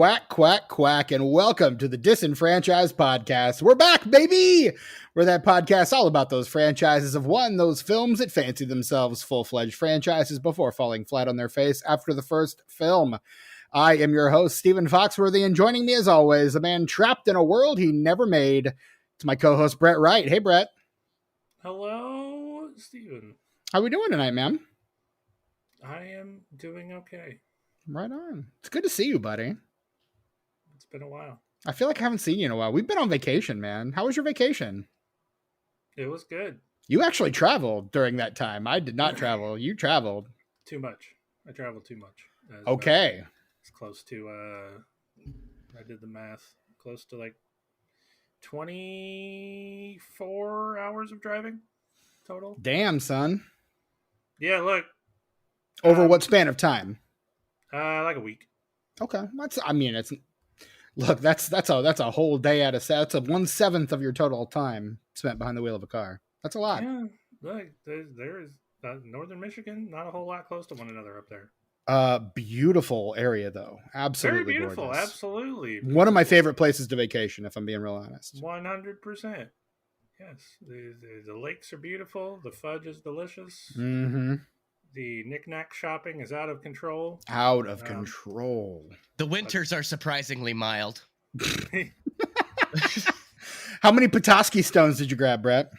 Quack, quack, quack, and welcome to the Disenfranchised Podcast. We're back, baby! We're that podcast all about those franchises of those films that fancy themselves full-fledged franchises before falling flat on their face after the first film. I am your host, Stephen Foxworthy, and joining me as always, a man trapped in a world he never made. It's my co-host, Brett Wright. Hey, Brett. Hello, Stephen. How we doing tonight, man? I am doing okay. Right on. It's good to see you, buddy. It's been a while. I feel like I haven't seen you in a while. We've been on vacation, man. How was your vacation? It was good. You actually traveled during that time. I did not travel. You traveled. Too much. I traveled too much. Okay. It's close to, I did the math, close to like 24 hours of driving total. Damn, son. Yeah, look. Over what span of time? Like a week. Okay. That's a whole day out of that's a 1/7 of your total time spent behind the wheel of a car. That's a lot. Yeah, look, there is northern Michigan, not a whole lot close to one another up there. Beautiful area though. Absolutely very beautiful. Gorgeous. Absolutely. One of my favorite places to vacation, if I'm being real honest. 100%. Yes, the lakes are beautiful. The fudge is delicious. Mm-hmm. The knick-knack shopping is out of control. Out of control. The winters are surprisingly mild. How many Petoskey stones did you grab, Brett?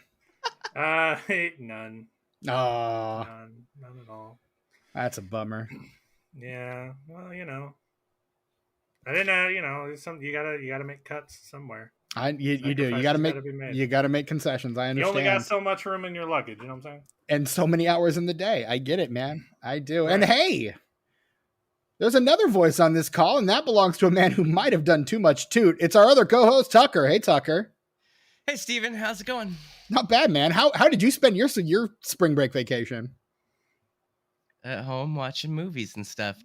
None. Oh, None at all. That's a bummer. Yeah, well, I didn't know. You gotta make cuts somewhere. You do. You gotta make concessions. I understand. You only got so much room in your luggage. You know what I'm saying? And so many hours in the day. I get it, man. I do. Right. And hey, there's another voice on this call, and that belongs to a man who might have done too much toot. It's our other co-host, Tucker. Hey, Tucker. Hey, Steven. How's it going? Not bad, man. How did you spend your spring break vacation? At home watching movies and stuff.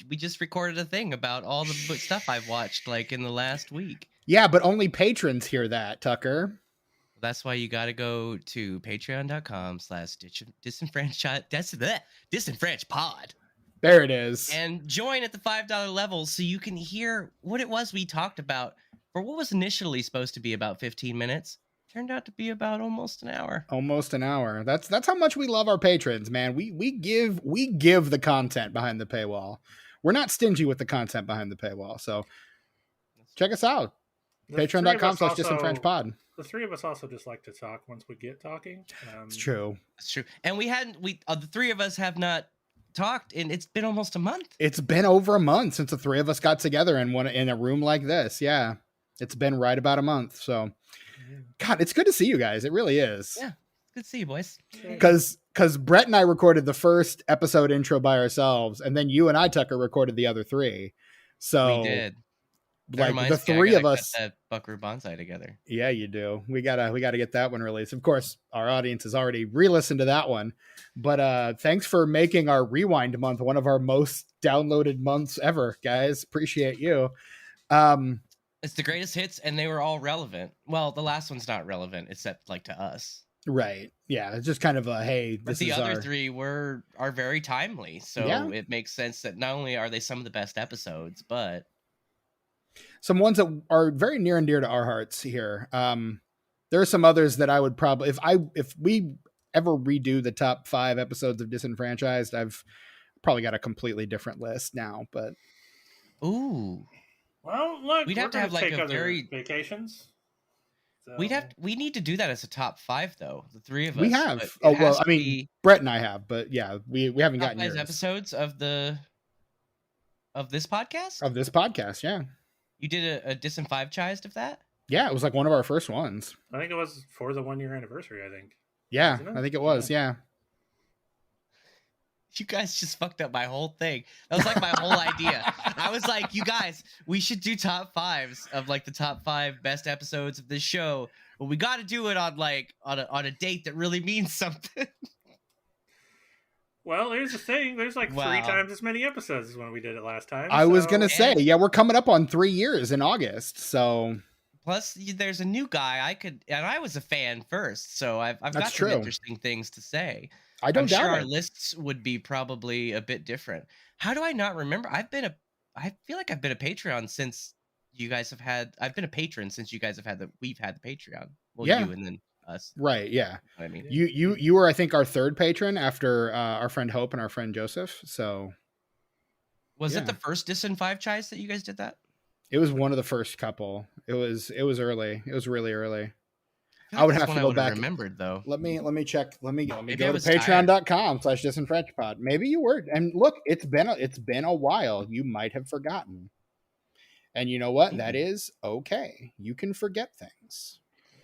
We just recorded a thing about all the stuff I've watched like in the last week. Yeah, but only patrons hear that, Tucker. That's why you got to go to patreon.com/disenfranchised There it is. And join at the $5 level so you can hear what it was we talked about for what was initially supposed to be about 15 minutes. Turned out to be about almost an hour. Almost an hour. That's how much we love our patrons, man. We give the content behind the paywall. We're not stingy with the content behind the paywall. So check us out. Patreon.com/disenfranchised. The three of us also just like to talk once we get talking. It's true. It's true. And the three of us have not talked, and it's been almost a month. It's been over a month since the three of us got together in a room like this. Yeah. It's been right about a month. So God, it's good to see you guys. It really is. Yeah. Good to see you, boys. Because Brett and I recorded the first episode intro by ourselves, and then you and I, Tucker, recorded the other three. So we did. Like the three of us, cut that Buckaroo Bonsai together. Yeah, you do. We gotta get that one released. Of course, our audience has already re-listened to that one. But thanks for making our Rewind month one of our most downloaded months ever, guys. Appreciate you. It's the greatest hits, and they were all relevant. Well, the last one's not relevant, except like to us. Right. Yeah. It's just kind of a hey. But the other three are very timely, so It makes sense that not only are they some of the best episodes, but some ones that are very near and dear to our hearts here. There are some others that I would probably, if we ever redo the top 5 episodes of Disenfranchised, I've probably got a completely different list now. But ooh, well, look, we'd have to have like a very vacations. So. We need to do that as a top 5 though. The three of us. We have. Oh well, I mean, Brett and I have, but yeah, we haven't gotten yours. Episodes of this podcast. Of this podcast, yeah. You did a disenfranchised of that? Yeah, it was like one of our first ones. I think it was for the 1-year anniversary, I think. Yeah, I think it was, yeah. You guys just fucked up my whole thing. That was like my whole idea. I was like, you guys, we should do top 5s of like the top 5 best episodes of this show. But we got to do it on a date that really means something. Well, here's the thing. There's like 3 times as many episodes as when we did it last time. I was going to say, yeah, we're coming up on 3 years in August. So plus there's a new guy and I was a fan first. So I've got some interesting things to say. I don't doubt sure it. Our lists would be probably a bit different. How do I not remember? I've I feel like I've been a Patreon since you guys have had. I've been a patron since you guys have had we've had the Patreon. Well, Yeah. you and then us. Right. Yeah. I mean, You were, I think, our third patron after our friend Hope and our friend Joseph. So was yeah. it the first Dis and Five Chais that you guys did that? It was one of the first couple. It was early. It was really early. I would have to go back. Remembered though. Let me check. Let me Maybe go I to was tired. patreon.com/disenfranchpod. Maybe you were. And look, it's been a while. You might have forgotten. And you know what? That is okay. You can forget things.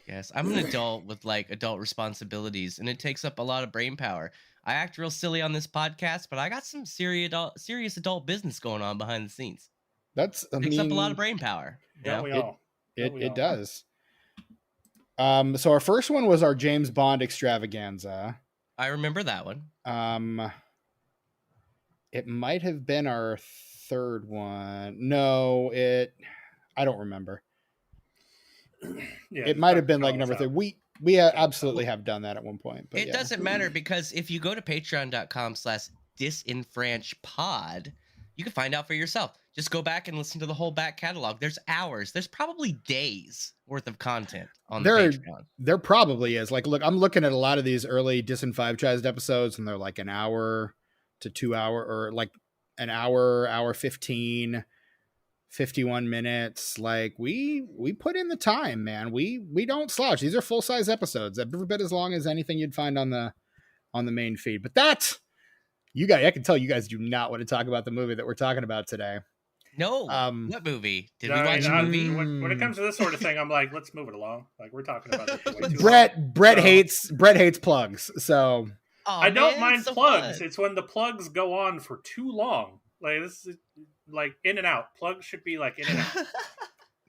Yes, I'm an adult with like adult responsibilities, and it takes up a lot of brain power. I act real silly on this podcast, but I got some serious adult business going on behind the scenes. Takes up a lot of brain power. Yeah, we all. It does. So our first one was our James Bond extravaganza. I remember that one. It might have been our third one. No, I don't remember. Yeah, it might have been like number 3. We absolutely have done that at one point. But it doesn't matter, because if you go to patreon.com/disenfranchpod, you can find out for yourself. Just go back and listen to the whole back catalog. There's hours. There's probably days worth of content on the Patreon. There probably is. Like, look, I'm looking at a lot of these early Disenfranchised episodes, and they're like an hour to 2 hour, or like an hour 15, 51 minutes. Like, we put in the time, man. We don't slouch. These are full-size episodes, every bit as long as anything you'd find on the main feed. But that, I can tell you guys do not want to talk about the movie that we're talking about today. No. What movie? Did we watch a movie? When it comes to this sort of thing, I'm like, let's move it along. Like, we're talking about this for way too Brett hates plugs. So I don't mind plugs. Fun. It's when the plugs go on for too long. Like, this is like in and out. Plugs should be like in and out.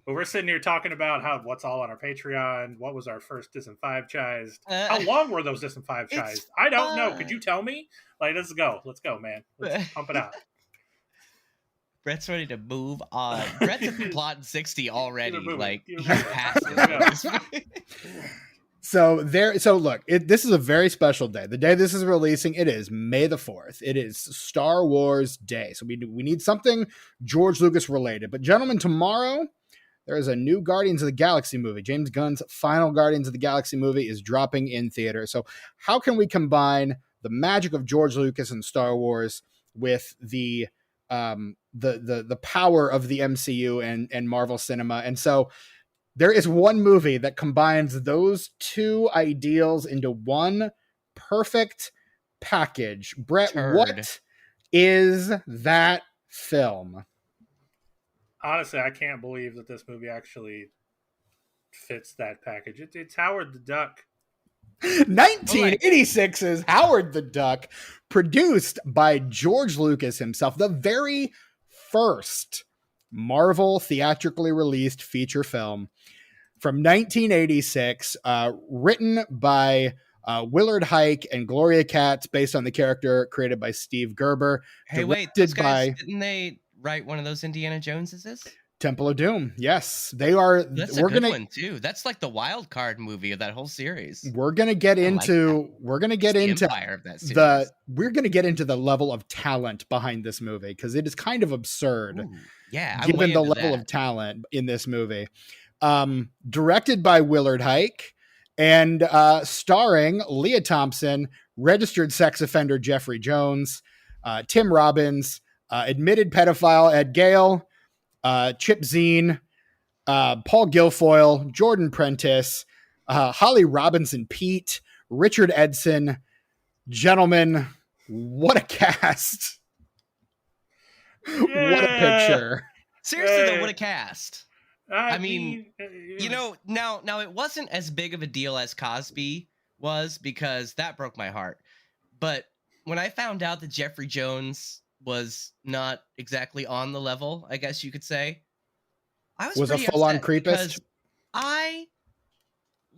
But we're sitting here talking about what's all on our Patreon. What was our first Disenfranchised? How long were those Disenfranchised? I don't know. Could you tell me? Like, let's go, man. Let's pump it out. Brett's ready to move on. Brett's at plot 60 already. Like, he's past it. So look, this is a very special day. The day this is releasing, it is May the 4th. It is Star Wars Day. So we need something George Lucas related. But gentlemen, tomorrow there is a new Guardians of the Galaxy movie. James Gunn's final Guardians of the Galaxy movie is dropping in theater. So how can we combine the magic of George Lucas and Star Wars with the power of the MCU and Marvel Cinema? And so there is one movie that combines those two ideals into one perfect package. Brett, what is that film? Honestly, I can't believe that this movie actually fits that package. It's Howard the Duck. 1986's Howard the Duck, produced by George Lucas himself, the very first Marvel theatrically released feature film from 1986, written by Willard Huyck and Gloria Katz, based on the character created by Steve Gerber. Hey, wait, those guys, didn't they write one of those Indiana Joneses? Temple of Doom. Yes, they are. That's a good one too. That's like the wild card movie of that whole series. We're gonna get into. We're gonna get into empire of that series. We're gonna get into the level of talent behind this movie, because it is kind of absurd. Ooh, yeah, given the level of talent in this movie. Directed by Willard Huyck and starring Leah Thompson, registered sex offender Jeffrey Jones, Tim Robbins, admitted pedophile Ed Gale, Chip Zien, Paul Guilfoyle, Jordan Prentice, Holly Robinson Pete, Richard Edson. Gentlemen, what a cast. Yeah. What a picture. Seriously, though, what a cast. I mean, you know, now it wasn't as big of a deal as Cosby was, because that broke my heart. But when I found out that Jeffrey Jones was not exactly on the level, I guess you could say, I was a full-on creepist. I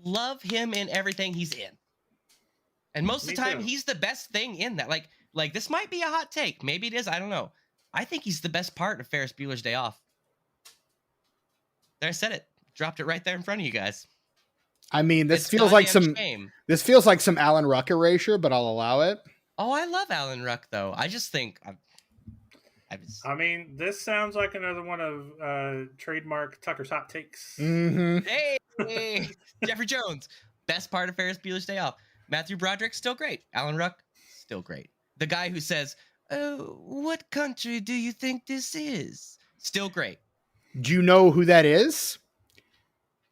love him in everything he's in, and most of the time he's the best thing in that. Like this might be a hot take, maybe it is, I don't know. I think he's the best part of Ferris Bueller's Day Off. There, I said it. Dropped it right there in front of you guys. I mean, this feels like some Alan Ruck erasure, but I'll allow it. Oh, I love Alan Ruck, though. I just think I mean, this sounds like another one of trademark Tucker's hot takes. Mm-hmm. Hey, Jeffrey Jones, best part of Ferris Bueller's Day Off. Matthew Broderick, still great. Alan Ruck, still great. The guy who says, "Oh, what country do you think this is?" Still great. Do you know who that is?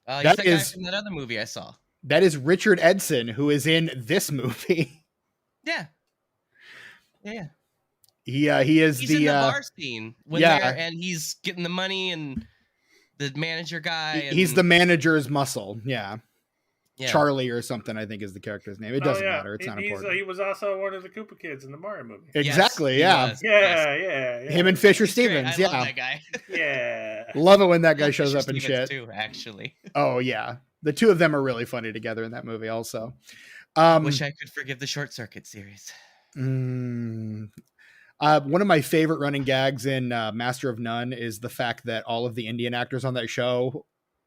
He's that guy from that other movie I saw. That is Richard Edson, who is in this movie. Yeah. Yeah. He is he's the in the bar scene when they're and he's getting the money and the manager guy. He's the manager's muscle. Yeah. Yeah. Charlie or something, I think, is the character's name. It doesn't matter. It's not important. He was also one of the Koopa kids in the Mario movie. Exactly. Yes, yeah. Him and Fisher He's Stevens. great. I love that guy. Yeah. Love it when that guy shows Fisher up and Stevens shit. too, actually. Oh yeah, the two of them are really funny together in that movie. Also, Wish I could forgive the Short Circuit series. One of my favorite running gags in Master of None is the fact that all of the Indian actors on that show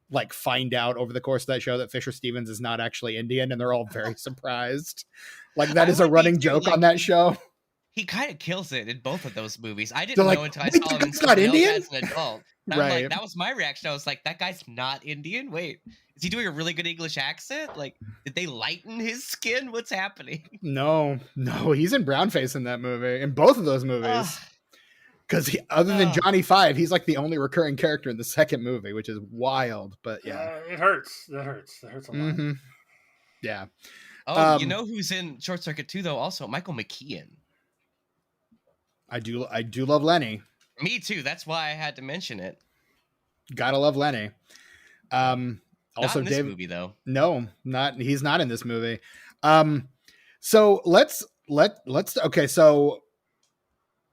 like find out over the course of that show that Fisher Stevens is not actually Indian, and they're all very surprised. Like that is a running joke on that show. He kind of kills it in both of those movies. I didn't know until I saw him not Indian as an adult. Right. Like, that was my reaction. I was like, that guy's not Indian? Wait, is he doing a really good English accent? Like, did they lighten his skin? What's happening? No, he's in brownface in that movie, in both of those movies. Because other than Johnny Five, he's like the only recurring character in the second movie, which is wild. But yeah, it hurts. That hurts a lot. Mm-hmm. Yeah. Oh, you know who's in Short Circuit 2, though? Also, Michael McKean. I do love Lenny. Me too. That's why I had to mention it. Gotta love Lenny. Also, not in this David, movie though. No, he's not in this movie. So let's okay. So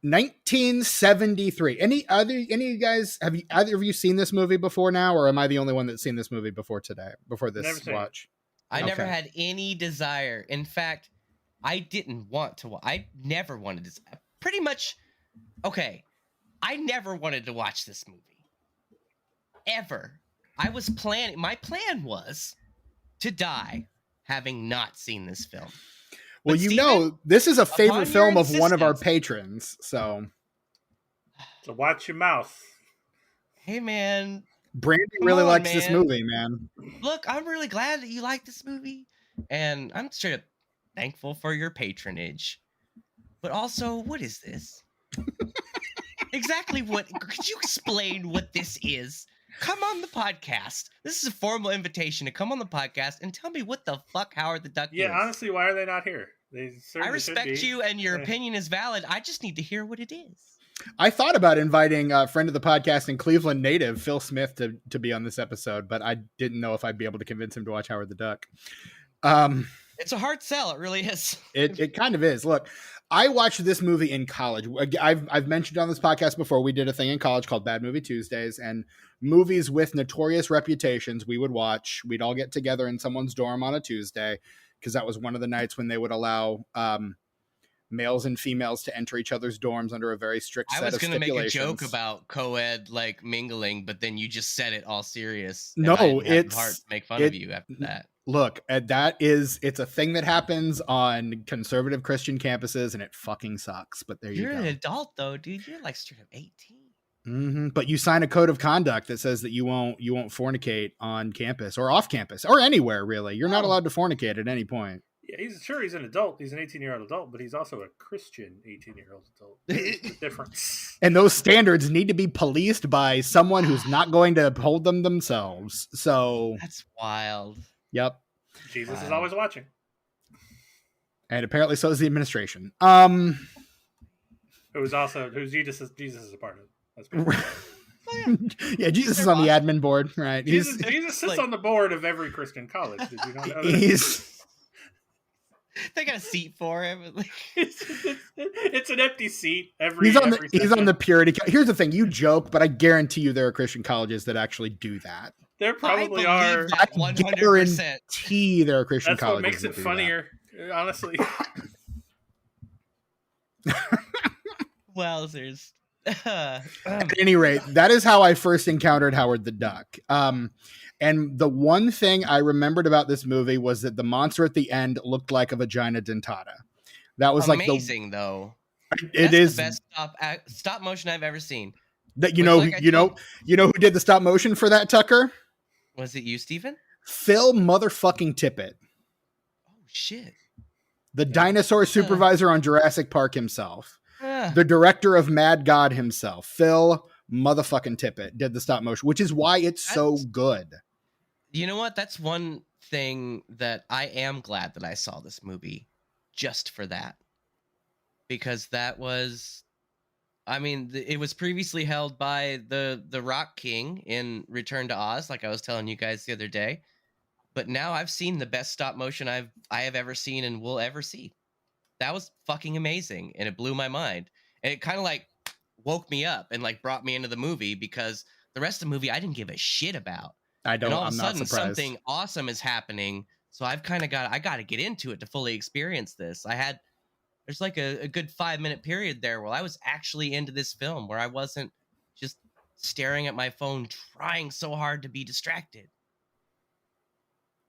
1973. Any of you guys have either of you seen this movie before now, or am I the only one that's seen this movie before this watch? I never had any desire. In fact, I didn't want to. I never wanted to. Pretty much. Okay, I never wanted to watch this movie. Ever. I was planning. My plan was to die having not seen this film. Well, Steven, this is a favorite film of one of our patrons, so watch your mouth. Hey, man. Brandy really likes this movie, man. Look, I'm really glad that you like this movie, and I'm straight up thankful for your patronage. But also, what is this? Exactly what? Could you explain what this is? Come on the podcast. This is a formal invitation to come on the podcast and tell me what the fuck Howard the Duck is. Yeah, honestly, why are they not here? I respect you and your opinion is valid. I just need to hear what it is. I thought about inviting a friend of the podcast and Cleveland native, Phil Smith, to be on this episode, but I didn't know if I'd be able to convince him to watch Howard the Duck. It's a hard sell. It really is. It kind of is. Look, I watched this movie in college. I've mentioned on this podcast before, we did a thing in college called Bad Movie Tuesdays, and movies with notorious reputations we would watch. We'd all get together in someone's dorm on a Tuesday, because that was one of the nights when they would allow males and females to enter each other's dorms under a very strict set of stipulations. I was going to make a joke about co-ed like mingling, but then you just said it all serious. No, it's hard to make fun of you after that. Look, it's a thing that happens on conservative Christian campuses, and it fucking sucks. But you're an adult though, dude. You're like straight up 18. Mm-hmm. But you sign a code of conduct that says that you won't fornicate on campus or off campus or anywhere really. You're not allowed to fornicate at any point. Yeah, he's an adult. He's an 18-year-old adult, but he's also a Christian 18-year-old adult. There's the difference. And those standards need to be policed by someone who's not going to uphold them themselves. So that's wild. Yep. Jesus is always watching. And apparently so is the administration. Who's Jesus is a part of. That's yeah, Jesus is on the admin board, right? Jesus sits on the board of every Christian college. Did you not know that? They got a seat for him. It's an empty seat. He's on the purity. Here's the thing: you joke, but I guarantee you there are Christian colleges that actually do that. There probably are. 100%. There are Christian colleges. That's what makes it funnier, honestly. Well, there's. At any rate, that is how I first encountered Howard the Duck. And the one thing I remembered about this movie was that the monster at the end looked like a vagina dentata. That was amazing, though. It That's is the best stop motion I've ever seen. that you know who did the stop motion for that, Tucker? Was it you, Steven? Phil motherfucking Tippett. Oh shit. The dinosaur supervisor on Jurassic Park himself. The director of Mad God himself, Phil motherfucking Tippett, did the stop motion, which is why it's so good. You know what? That's one thing that I am glad that I saw this movie just for that. Because that was, I mean, it was previously held by the Rock King in Return to Oz, like I was telling you guys the other day. But now I've seen the best stop motion I have ever seen and will ever see. That was fucking amazing, and it blew my mind. And it kind of like woke me up and like brought me into the movie, because the rest of the movie I didn't give a shit about. And all of a sudden something awesome is happening. So I got to get into it to fully experience this. There's like a good 5-minute period there where I was actually into this film, where I wasn't just staring at my phone trying so hard to be distracted.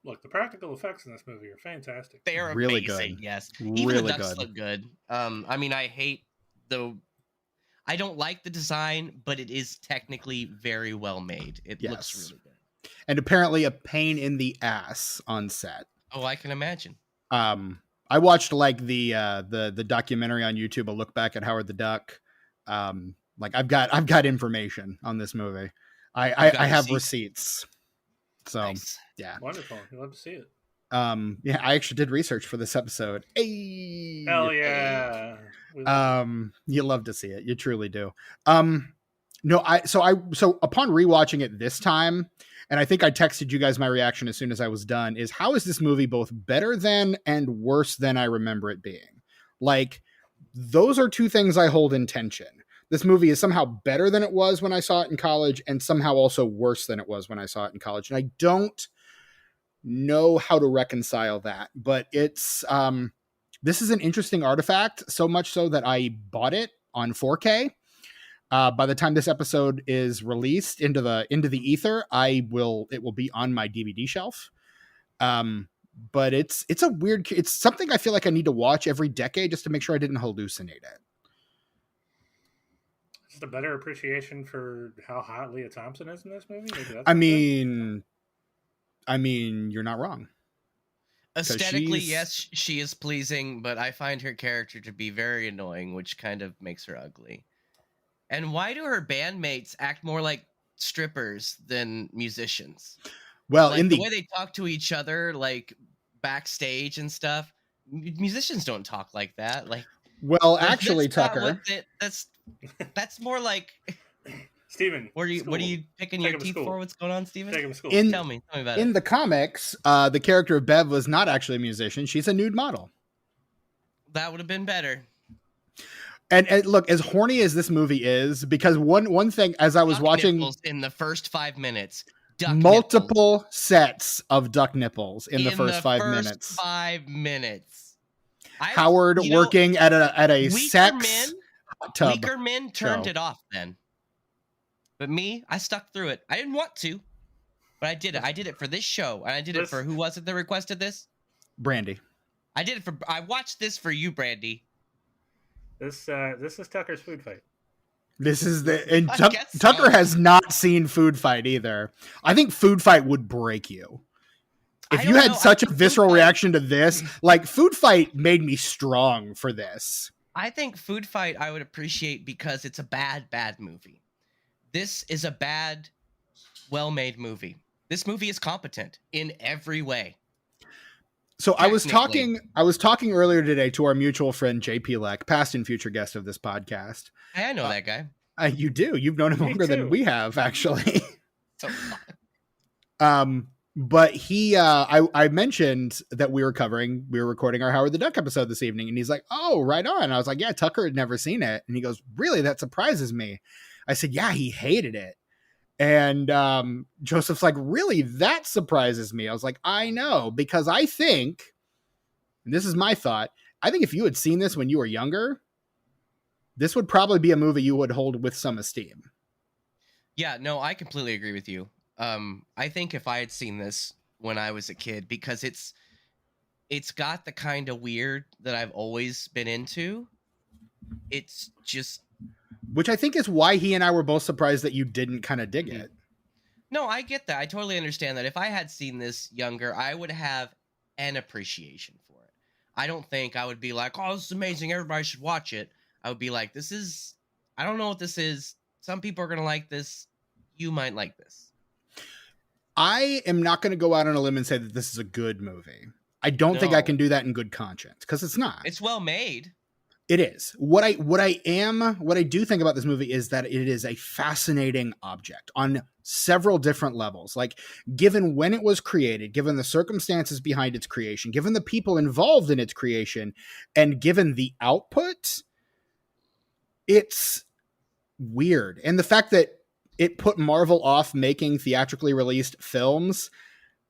Look, the practical effects in this movie are fantastic. They are really amazing, good. yes. Really Even the ducks good. look good. I mean, I don't like the design, but it is technically very well made. It looks really good. And apparently a pain in the ass on set. Oh, I can imagine. I watched like the documentary on YouTube, a look back at Howard the Duck. Like I've got information on this movie. I have receipts. So nice. Yeah. Wonderful. You love to see it. Yeah, I actually did research for this episode. Hey! Hell yeah. You love to see it. You truly do. So upon rewatching it this time, and I think I texted you guys my reaction as soon as I was done, is how is this movie both better than and worse than I remember it being? Like, those are two things I hold in tension. This movie is somehow better than it was when I saw it in college, and somehow also worse than it was when I saw it in college. And I don't know how to reconcile that, but it's this is an interesting artifact, so much so that I bought it on 4K. By the time this episode is released into the ether, it will be on my DVD shelf. But it's something I feel like I need to watch every decade just to make sure I didn't hallucinate it. Just a better appreciation for how hot Leah Thompson is in this movie. I mean, you're not wrong. Aesthetically, yes, she is pleasing, but I find her character to be very annoying, which kind of makes her ugly. And why do her bandmates act more like strippers than musicians? Well, like, the way they talk to each other, like backstage and stuff, musicians don't talk like that. Like, well, actually, Tucker, that's more like. Steven, what are you picking your teeth for? What's going on, Steven? Take him to school. Tell me about it. In the comics, the character of Bev was not actually a musician. She's a nude model. That would have been better. And look, as horny as this movie is, because one thing as I was watching in the first 5 minutes, multiple sets of duck nipples in the first 5 minutes. 5 minutes. Howard working at a sex tub. Weaker men turned it off then. But me, I stuck through it. I didn't want to, but I did it. I did it for this show, and I did it for who was it that requested this? Brandy. I watched this for you, Brandy. This is Tucker's food fight. This is Tucker has not seen Food Fight either. I think Food Fight would break you. If you had such a visceral reaction to this, like Food Fight made me strong for this. I think Food Fight I would appreciate because it's a bad movie. This is a bad, well-made movie. This movie is competent in every way. So I was talking earlier today to our mutual friend JP Leck, past and future guest of this podcast. Hey, I know that guy. You do. You've known him longer than we have, actually. So but he, I mentioned that we were recording our Howard the Duck episode this evening, and he's like, "Oh, right on." I was like, "Yeah, Tucker had never seen it," and he goes, "Really? That surprises me." I said, "Yeah, he hated it." And Joseph's like, "Really? That surprises me." I was like, "I know, because I think," and this is my thought, I think if you had seen this when you were younger, this would probably be a movie you would hold with some esteem. Yeah, no, I completely agree with you. I think if I had seen this when I was a kid, because it's got the kind of weird that I've always been into, it's just, which I think is why he and I were both surprised that you didn't kind of dig it. No, I get that. I totally understand that. If I had seen this younger, I would have an appreciation for it. I don't think I would be like, oh, this is amazing, everybody should watch it. I would be like, I don't know what this is. Some people are going to like this. You might like this. I am not going to go out on a limb and say that this is a good movie. I don't think I can do that in good conscience, because it's not. It's well made. It is. What I do think about this movie is that it is a fascinating object on several different levels. Like, given when it was created, given the circumstances behind its creation, given the people involved in its creation, and given the output, it's weird. And the fact that it put Marvel off making theatrically released films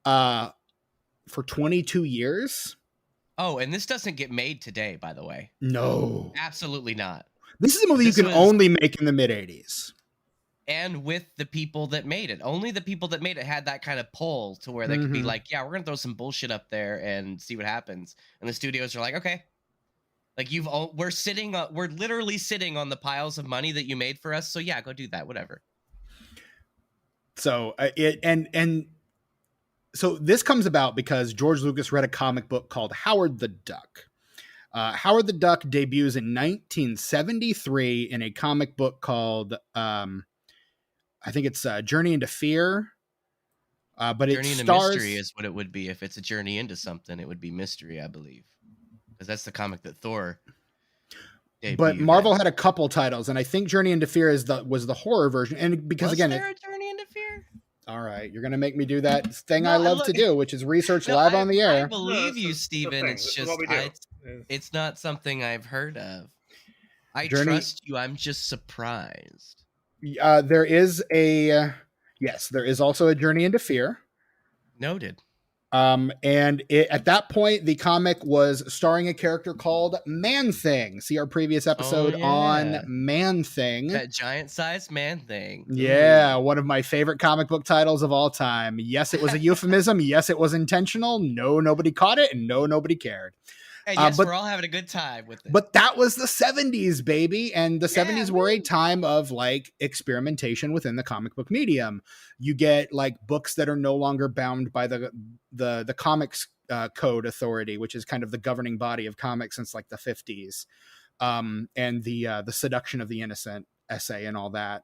for 22 years. Oh, and this doesn't get made today, by the way. No. Absolutely not. This is a movie you can only make in the mid-'80s. And with the people that made it. Only the people that made it had that kind of pull to where they could be like, yeah, we're going to throw some bullshit up there and see what happens. And the studios are like, okay. Like, we're literally sitting on the piles of money that you made for us. So yeah, go do that, whatever. So So this comes about because George Lucas read a comic book called Howard the Duck. Howard the Duck debuts in 1973 in a comic book called, I think it's Journey into Fear. But Journey it into Mystery is what it would be. If it's a journey into something, it would be Mystery, I believe. Because that's the comic that Thor debuted. But Marvel had a couple titles, and I think Journey into Fear was the horror version. And because was there a Journey into Fear? All right, you're going to make me do that thing I love to do, which is research live on the air. I believe you, Steven. It's just, it's not something I've heard of. I trust you. I'm just surprised. There is also a Journey into Fear. Noted. And at that point, the comic was starring a character called Man-Thing. See our previous episode on Man-Thing. That giant-sized Man-Thing. Yeah, one of my favorite comic book titles of all time. Yes, it was a euphemism. Yes, it was intentional. No, nobody caught it. And no, nobody cared. And yes, we're all having a good time with it. But that was the 70s, baby. And the 70s were a time of like experimentation within the comic book medium. You get like books that are no longer bound by the Comics Code Authority, which is kind of the governing body of comics since like the 50s. And the Seduction of the Innocent essay and all that.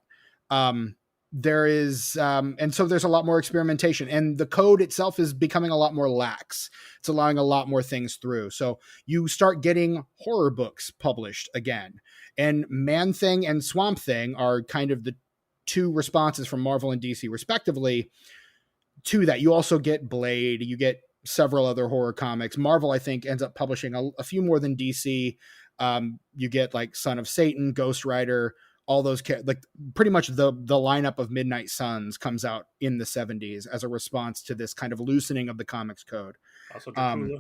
There is, and so there's a lot more experimentation, and the code itself is becoming a lot more lax. It's allowing a lot more things through. So you start getting horror books published again, and Man-Thing and Swamp Thing are kind of the two responses from Marvel and DC respectively to that. You also get Blade, you get several other horror comics. Marvel, I think, ends up publishing a few more than DC. You get like Son of Satan, Ghost Rider, all those, like pretty much the lineup of Midnight Suns comes out in the 70s as a response to this kind of loosening of the comics code. Also Dracula.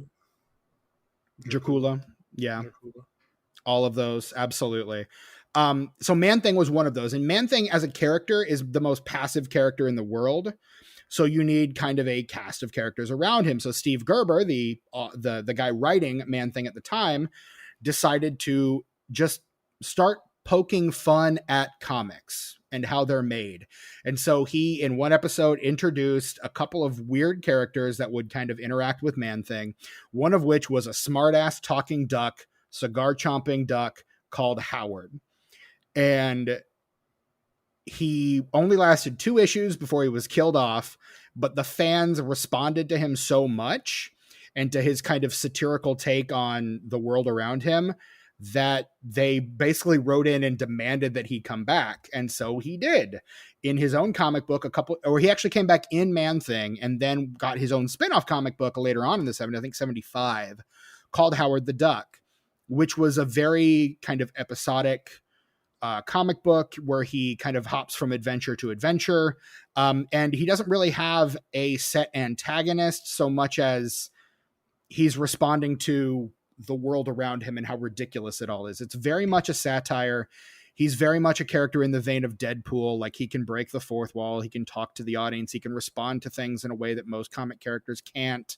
Dracula. Yeah. Dracula. All of those. Absolutely. So Man-Thing was one of those, and Man-Thing as a character is the most passive character in the world. So you need kind of a cast of characters around him. So Steve Gerber, the guy writing Man-Thing at the time, decided to just start poking fun at comics and how they're made. And so he, in one episode, introduced a couple of weird characters that would kind of interact with Man-Thing, one of which was a smart-ass talking duck, cigar-chomping duck called Howard. And he only lasted 2 issues before he was killed off, but the fans responded to him so much and to his kind of satirical take on the world around him that they basically wrote in and demanded that he come back. And so he did in his own comic book he actually came back in Man-Thing and then got his own spin-off comic book later on in the 70s, I think 75, called Howard the Duck, which was a very kind of episodic comic book where he kind of hops from adventure to adventure. And he doesn't really have a set antagonist so much as he's responding to the world around him and how ridiculous it all is. It's very much a satire. He's very much a character in the vein of Deadpool. Like, he can break the fourth wall. He can talk to the audience. He can respond to things in a way that most comic characters can't.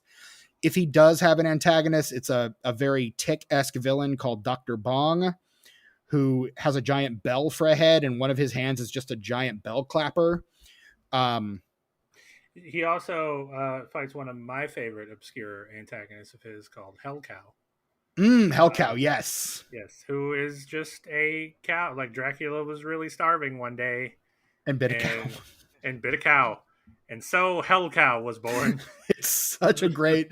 If he does have an antagonist, it's a very Tick-esque villain called Dr. Bong, who has a giant bell for a head, and one of his hands is just a giant bell clapper. He also fights one of my favorite obscure antagonists of his called Hell Cow. Hell Cow, yes. Yes, who is just a cow. Like Dracula was really starving one day. And bit a cow. And bit a cow. And so Hell Cow was born. It's such a great...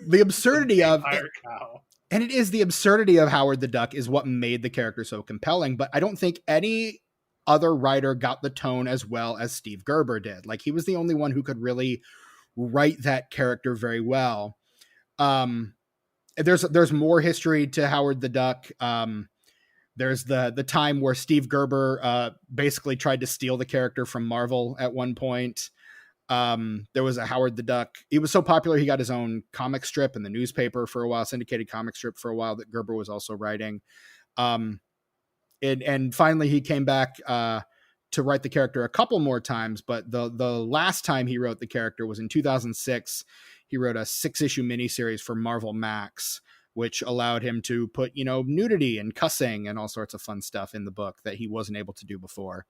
The absurdity of... Cow. And it is the absurdity of Howard the Duck is what made the character so compelling, but I don't think any other writer got the tone as well as Steve Gerber did. Like, he was the only one who could really write that character very well. There's more history to Howard the Duck. There's the time where Steve Gerber basically tried to steal the character from Marvel at one point. There was a Howard the Duck. He was so popular, he got his own comic strip in the newspaper for a while, syndicated comic strip for a while that Gerber was also writing. And finally he came back to write the character a couple more times, but the last time he wrote the character was in 2006. He wrote a 6-issue miniseries for Marvel Max, which allowed him to put, nudity and cussing and all sorts of fun stuff in the book that he wasn't able to do before.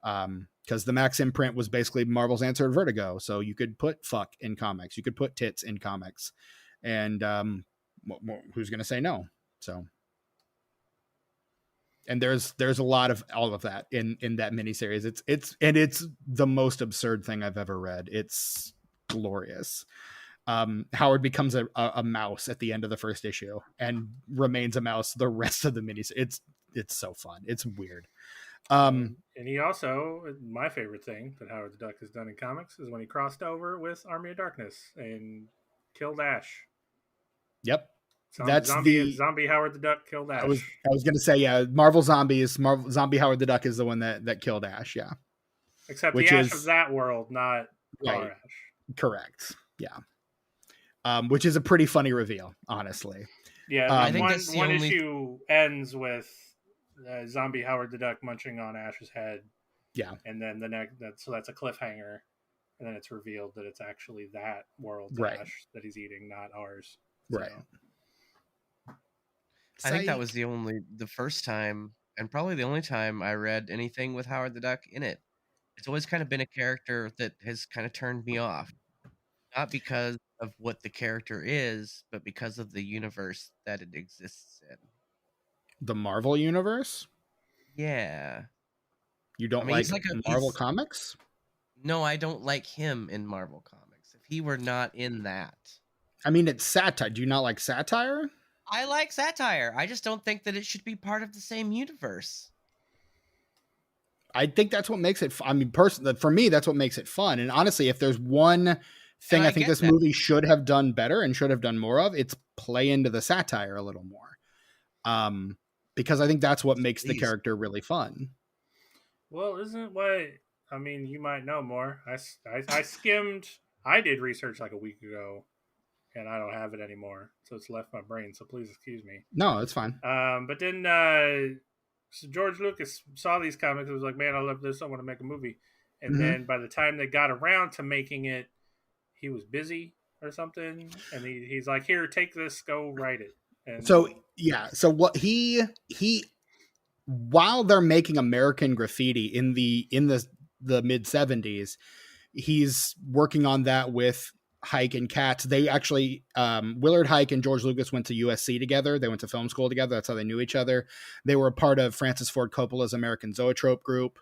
Because the Max imprint was basically Marvel's answer to Vertigo. So you could put fuck in comics. You could put tits in comics. And who's going to say no? So... And there's a lot of all of that in that miniseries. It's the most absurd thing I've ever read. It's glorious. Howard becomes a mouse at the end of the first issue and remains a mouse the rest of the miniseries. It's so fun. It's weird. And he also, my favorite thing that Howard the Duck has done in comics is when he crossed over with Army of Darkness and killed Ash. Yep. That's zombie Howard the Duck killed Ash. I was going to say, yeah, Marvel Zombie Howard the Duck is the one that killed Ash. Yeah. Except the Ash of that world, not our Ash. Correct. Yeah. Which is a pretty funny reveal, honestly. Yeah. I think one issue ends with zombie Howard the Duck munching on Ash's head. Yeah. And then so that's a cliffhanger. And then it's revealed that it's actually that world's Ash that he's eating, not ours. So. Right. I think that was the first time and probably the only time I read anything with Howard the Duck in it. It's always kind of been a character that has kind of turned me off. Not because of what the character is, but because of the universe that it exists in. The Marvel universe? Yeah. You don't like Marvel comics? No, I don't like him in Marvel comics. If he were not in that. I mean, it's satire. Do you not like satire? I like satire. I just don't think that it should be part of the same universe. I think that's what makes it fun. I mean, for me, that's what makes it fun. And honestly, if there's one thing I think this movie should have done better and should have done more of, it's play into the satire a little more. Because I think that's what makes the character really fun. Well, isn't what... I mean, you might know more. I skimmed... I did research like a week ago, and I don't have it anymore. So it's left my brain, so please excuse me. No, it's fine. But then so George Lucas saw these comics and was like, man, I love this. I want to make a movie. And then by the time they got around to making it, he was busy or something. And he's like, here, take this, go write it. And so, yeah. So what he while they're making American Graffiti in the mid 70s, he's working on that with Hike and Katz. They actually, Willard Hike and George Lucas went to USC together. They went to film school together. That's how they knew each other. They were a part of Francis Ford Coppola's American Zoetrope group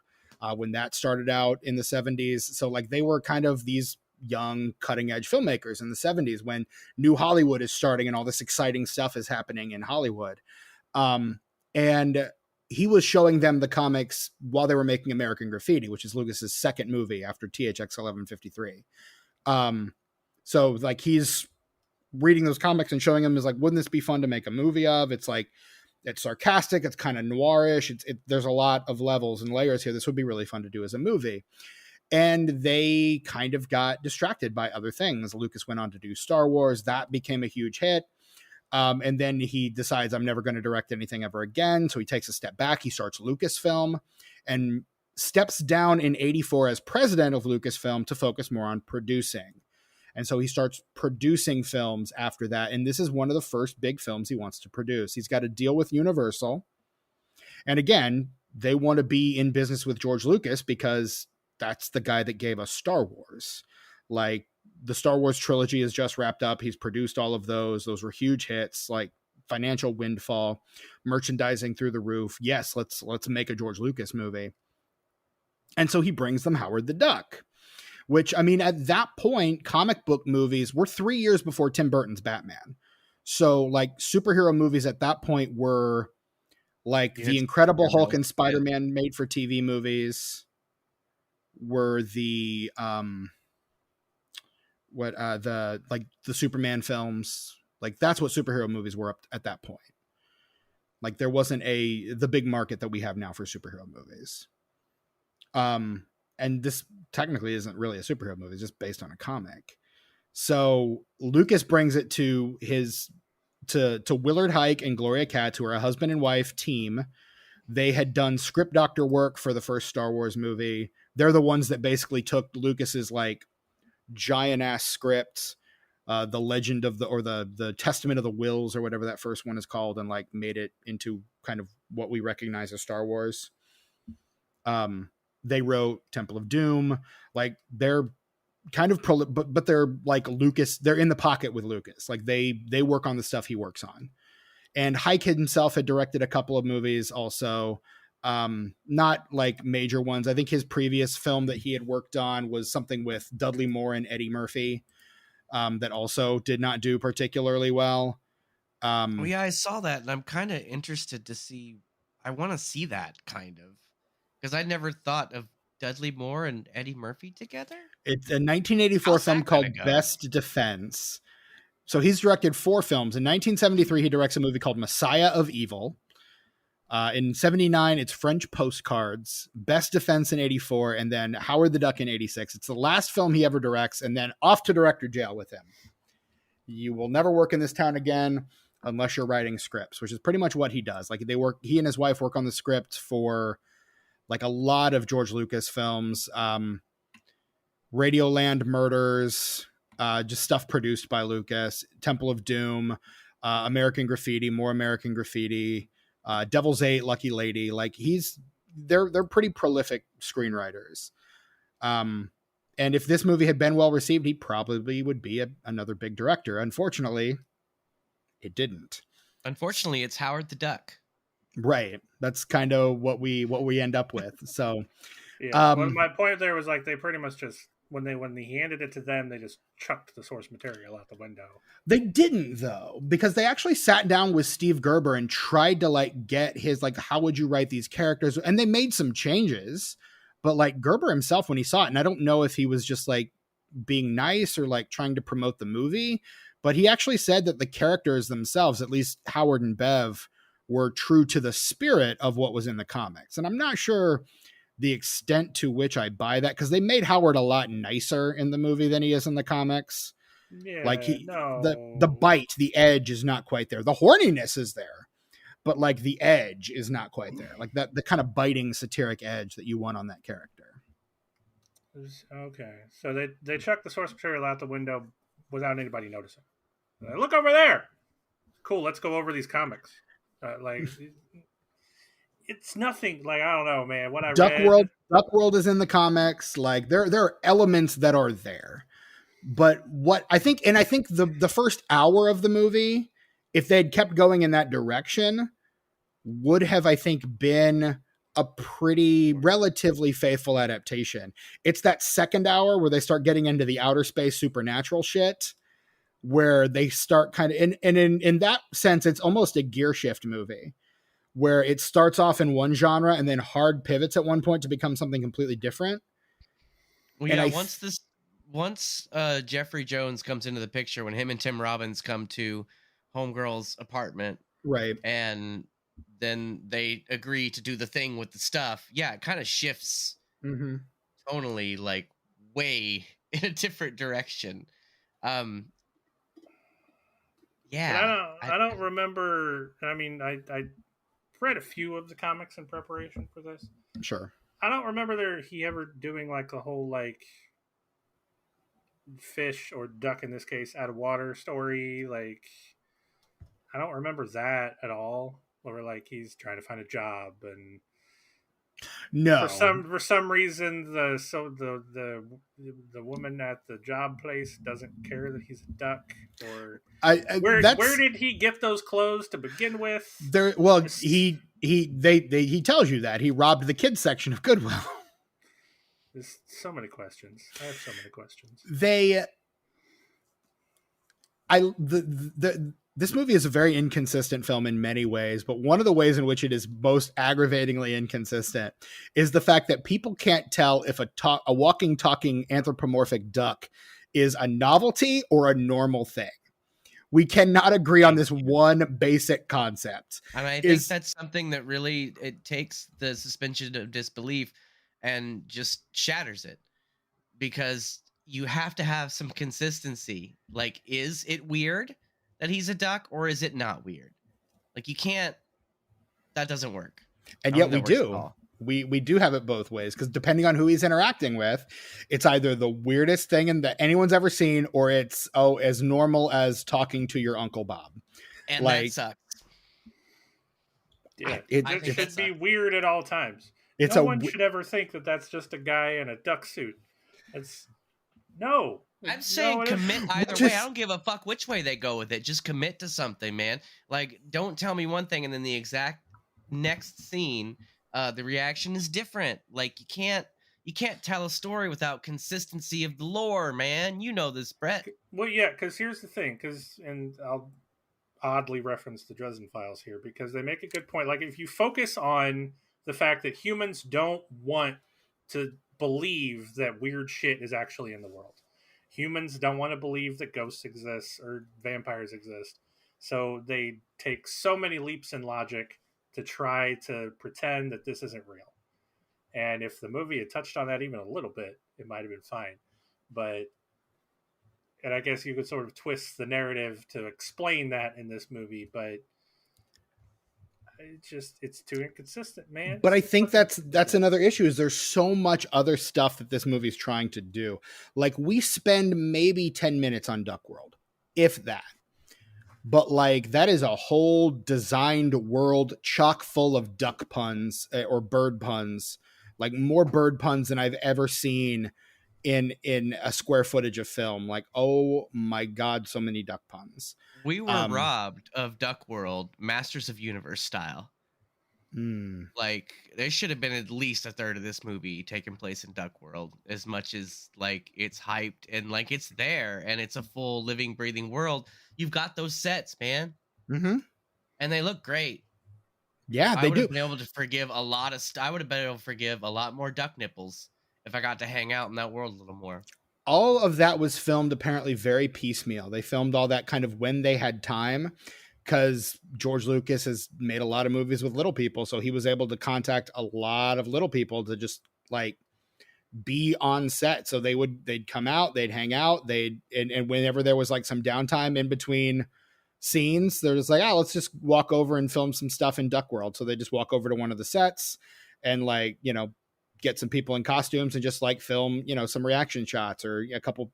when that started out in the 70s. So like they were kind of these young cutting edge filmmakers in the 70s when New Hollywood is starting and all this exciting stuff is happening in Hollywood. And he was showing them the comics while they were making American Graffiti, which is Lucas's second movie after THX 1153. So like he's reading those comics and showing them is like, wouldn't this be fun to make a movie of? It's like, it's sarcastic. It's kind of noirish. There's a lot of levels and layers here. This would be really fun to do as a movie. And they kind of got distracted by other things. Lucas went on to do Star Wars. That became a huge hit. And then he decides, I'm never going to direct anything ever again. So he takes a step back. He starts Lucasfilm and steps down in 1984 as president of Lucasfilm to focus more on producing. And so he starts producing films after that. And this is one of the first big films he wants to produce. He's got a deal with Universal. And again, they want to be in business with George Lucas because that's the guy that gave us Star Wars. Like, the Star Wars trilogy is just wrapped up. He's produced all of those. Those were huge hits, like financial windfall, merchandising through the roof. Yes, let's make a George Lucas movie. And so he brings them Howard the Duck, which, I mean, at that point, comic book movies were 3 years before Tim Burton's Batman. So, like, superhero movies at that point were like the Incredible Hulk and Spider-Man made for TV movies were the the Superman films. Like, that's what superhero movies were up at that point. Like, there wasn't the big market that we have now for superhero movies. And this technically isn't really a superhero movie, it's just based on a comic. So Lucas brings it to Willard Huyck and Gloria Katz, who are a husband and wife team. They had done script doctor work for the first Star Wars movie. They're the ones that basically took Lucas's like giant ass script, the Legend of the Testament of the Wills or whatever that first one is called, and like made it into kind of what we recognize as Star Wars. They wrote Temple of Doom. Like, they're kind of but they're like Lucas. They're in the pocket with Lucas. Like, they work on the stuff he works on. And Huyck himself had directed a couple of movies also, not like major ones. I think his previous film that he had worked on was something with Dudley Moore and Eddie Murphy, that also did not do particularly well. Yeah, I saw that, and I'm kind of interested to see. I want to see that kind of, because I never thought of Dudley Moore and Eddie Murphy together. It's a 1984 film called Best Defense. So he's directed 4 films. In 1973, he directs a movie called Messiah of Evil. In 79, it's French Postcards, Best Defense in 84, and then Howard the Duck in 86. It's the last film he ever directs, and then off to director jail with him. You will never work in this town again unless you're writing scripts, which is pretty much what he does. Like, he and his wife work on the script for like a lot of George Lucas films, Radioland Murders, just stuff produced by Lucas, Temple of Doom, American Graffiti, More American Graffiti, Devil's 8, Lucky Lady. Like, they're pretty prolific screenwriters. And if this movie had been well received, he probably would be another big director. Unfortunately, it didn't. Unfortunately, it's Howard the Duck. Right. That's kind of what we end up with. So, yeah. Well, my point there was like they pretty much just when he handed it to them, they just chucked the source material out the window. They didn't, though, because they actually sat down with Steve Gerber and tried to like get his like, how would you write these characters? And they made some changes, but like Gerber himself, when he saw it, and I don't know if he was just like being nice or like trying to promote the movie, but he actually said that the characters themselves, at least Howard and Bev, were true to the spirit of what was in the comics. And I'm not sure the extent to which I buy that, because they made Howard a lot nicer in the movie than he is in the comics. Yeah, like the bite, the edge is not quite there. The horniness is there, but like the edge is not quite there. Like the kind of biting satiric edge that you want on that character. Okay, so they chucked the source material out the window without anybody noticing. Look over there. Cool, let's go over these comics. Like, it's nothing. Like, I don't know, man. What I read, Duck World is in the comics. Like, there are elements that are there, but what I think the first hour of the movie, if they'd kept going in that direction, would have, I think, been a pretty relatively faithful adaptation. It's that second hour where they start getting into the outer space supernatural shit, where they start kind of in that sense, it's almost a gear shift movie, where it starts off in one genre and then hard pivots at one point to become something completely different. Well, yeah, once Jeffrey Jones comes into the picture, when him and Tim Robbins come to Homegirl's apartment, right, and then they agree to do the thing with the stuff. Yeah, it kind of shifts tonally, like way in a different direction. Yeah, I don't remember. I mean, I read a few of the comics in preparation for this. Sure. I don't remember he ever doing like a whole like fish or duck in this case out of water story. Like, I don't remember that at all. where like he's trying to find a job, and No, for some reason the woman at the job place doesn't care that he's a duck. Or where did he get those clothes to begin with? Well, he tells you that he robbed the kids section of Goodwill. There's so many questions. I have so many questions. This movie is a very inconsistent film in many ways, but one of the ways in which it is most aggravatingly inconsistent is the fact that people can't tell if a walking, talking anthropomorphic duck is a novelty or a normal thing. We cannot agree on this one basic concept. And I think that's something that really, it takes the suspension of disbelief and just shatters it, because you have to have some consistency. Like, is it weird that he's a duck, or is it not weird? Like, you can't, that doesn't work. And yet we do. We do have it both ways, because depending on who he's interacting with, it's either the weirdest thing that anyone's ever seen, or it's as normal as talking to your Uncle Bob. And that sucks. Yeah, it should be weird at all times. No one should ever think that that's just a guy in a duck suit. I'm saying commit either way. I don't give a fuck which way they go with it. Just commit to something, man. Like, don't tell me one thing and then the exact next scene, the reaction is different. Like, you can't tell a story without consistency of the lore, man. You know this, Brett. Well, yeah, because here's the thing. And I'll oddly reference the Dresden Files here, because they make a good point. Like, if you focus on the fact that humans don't want to believe that weird shit is actually in the world. Humans don't want to believe that ghosts exist or vampires exist. So they take so many leaps in logic to try to pretend that this isn't real. And if the movie had touched on that even a little bit, it might have been fine. And I guess you could sort of twist the narrative to explain that in this movie, but it's too inconsistent, man. But I think that's another issue, is there's so much other stuff that this movie's trying to do. Like, we spend maybe 10 minutes on Duck World, if that. But like, that is a whole designed world chock full of duck puns or bird puns, like more bird puns than I've ever seen in a square footage of film. Like, oh my God, so many duck puns. We were robbed of Duck World, Masters of Universe style. Like, there should have been at least a third of this movie taking place in Duck World, as much as like it's hyped and like it's there and it's a full living, breathing world. You've got those sets, man. Mm-hmm. And they look great. Yeah, they do. I would have been able to forgive a lot of I would have been able to forgive a lot more duck nipples if I got to hang out in that world a little more. All of that was filmed apparently very piecemeal. They filmed all that kind of when they had time, because George Lucas has made a lot of movies with little people. So he was able to contact a lot of little people to just like be on set. So they'd come out, they'd hang out, and whenever there was like some downtime in between scenes, they're just like, let's just walk over and film some stuff in Duck World. So they just walk over to one of the sets and like, get some people in costumes and just like film, some reaction shots, or a couple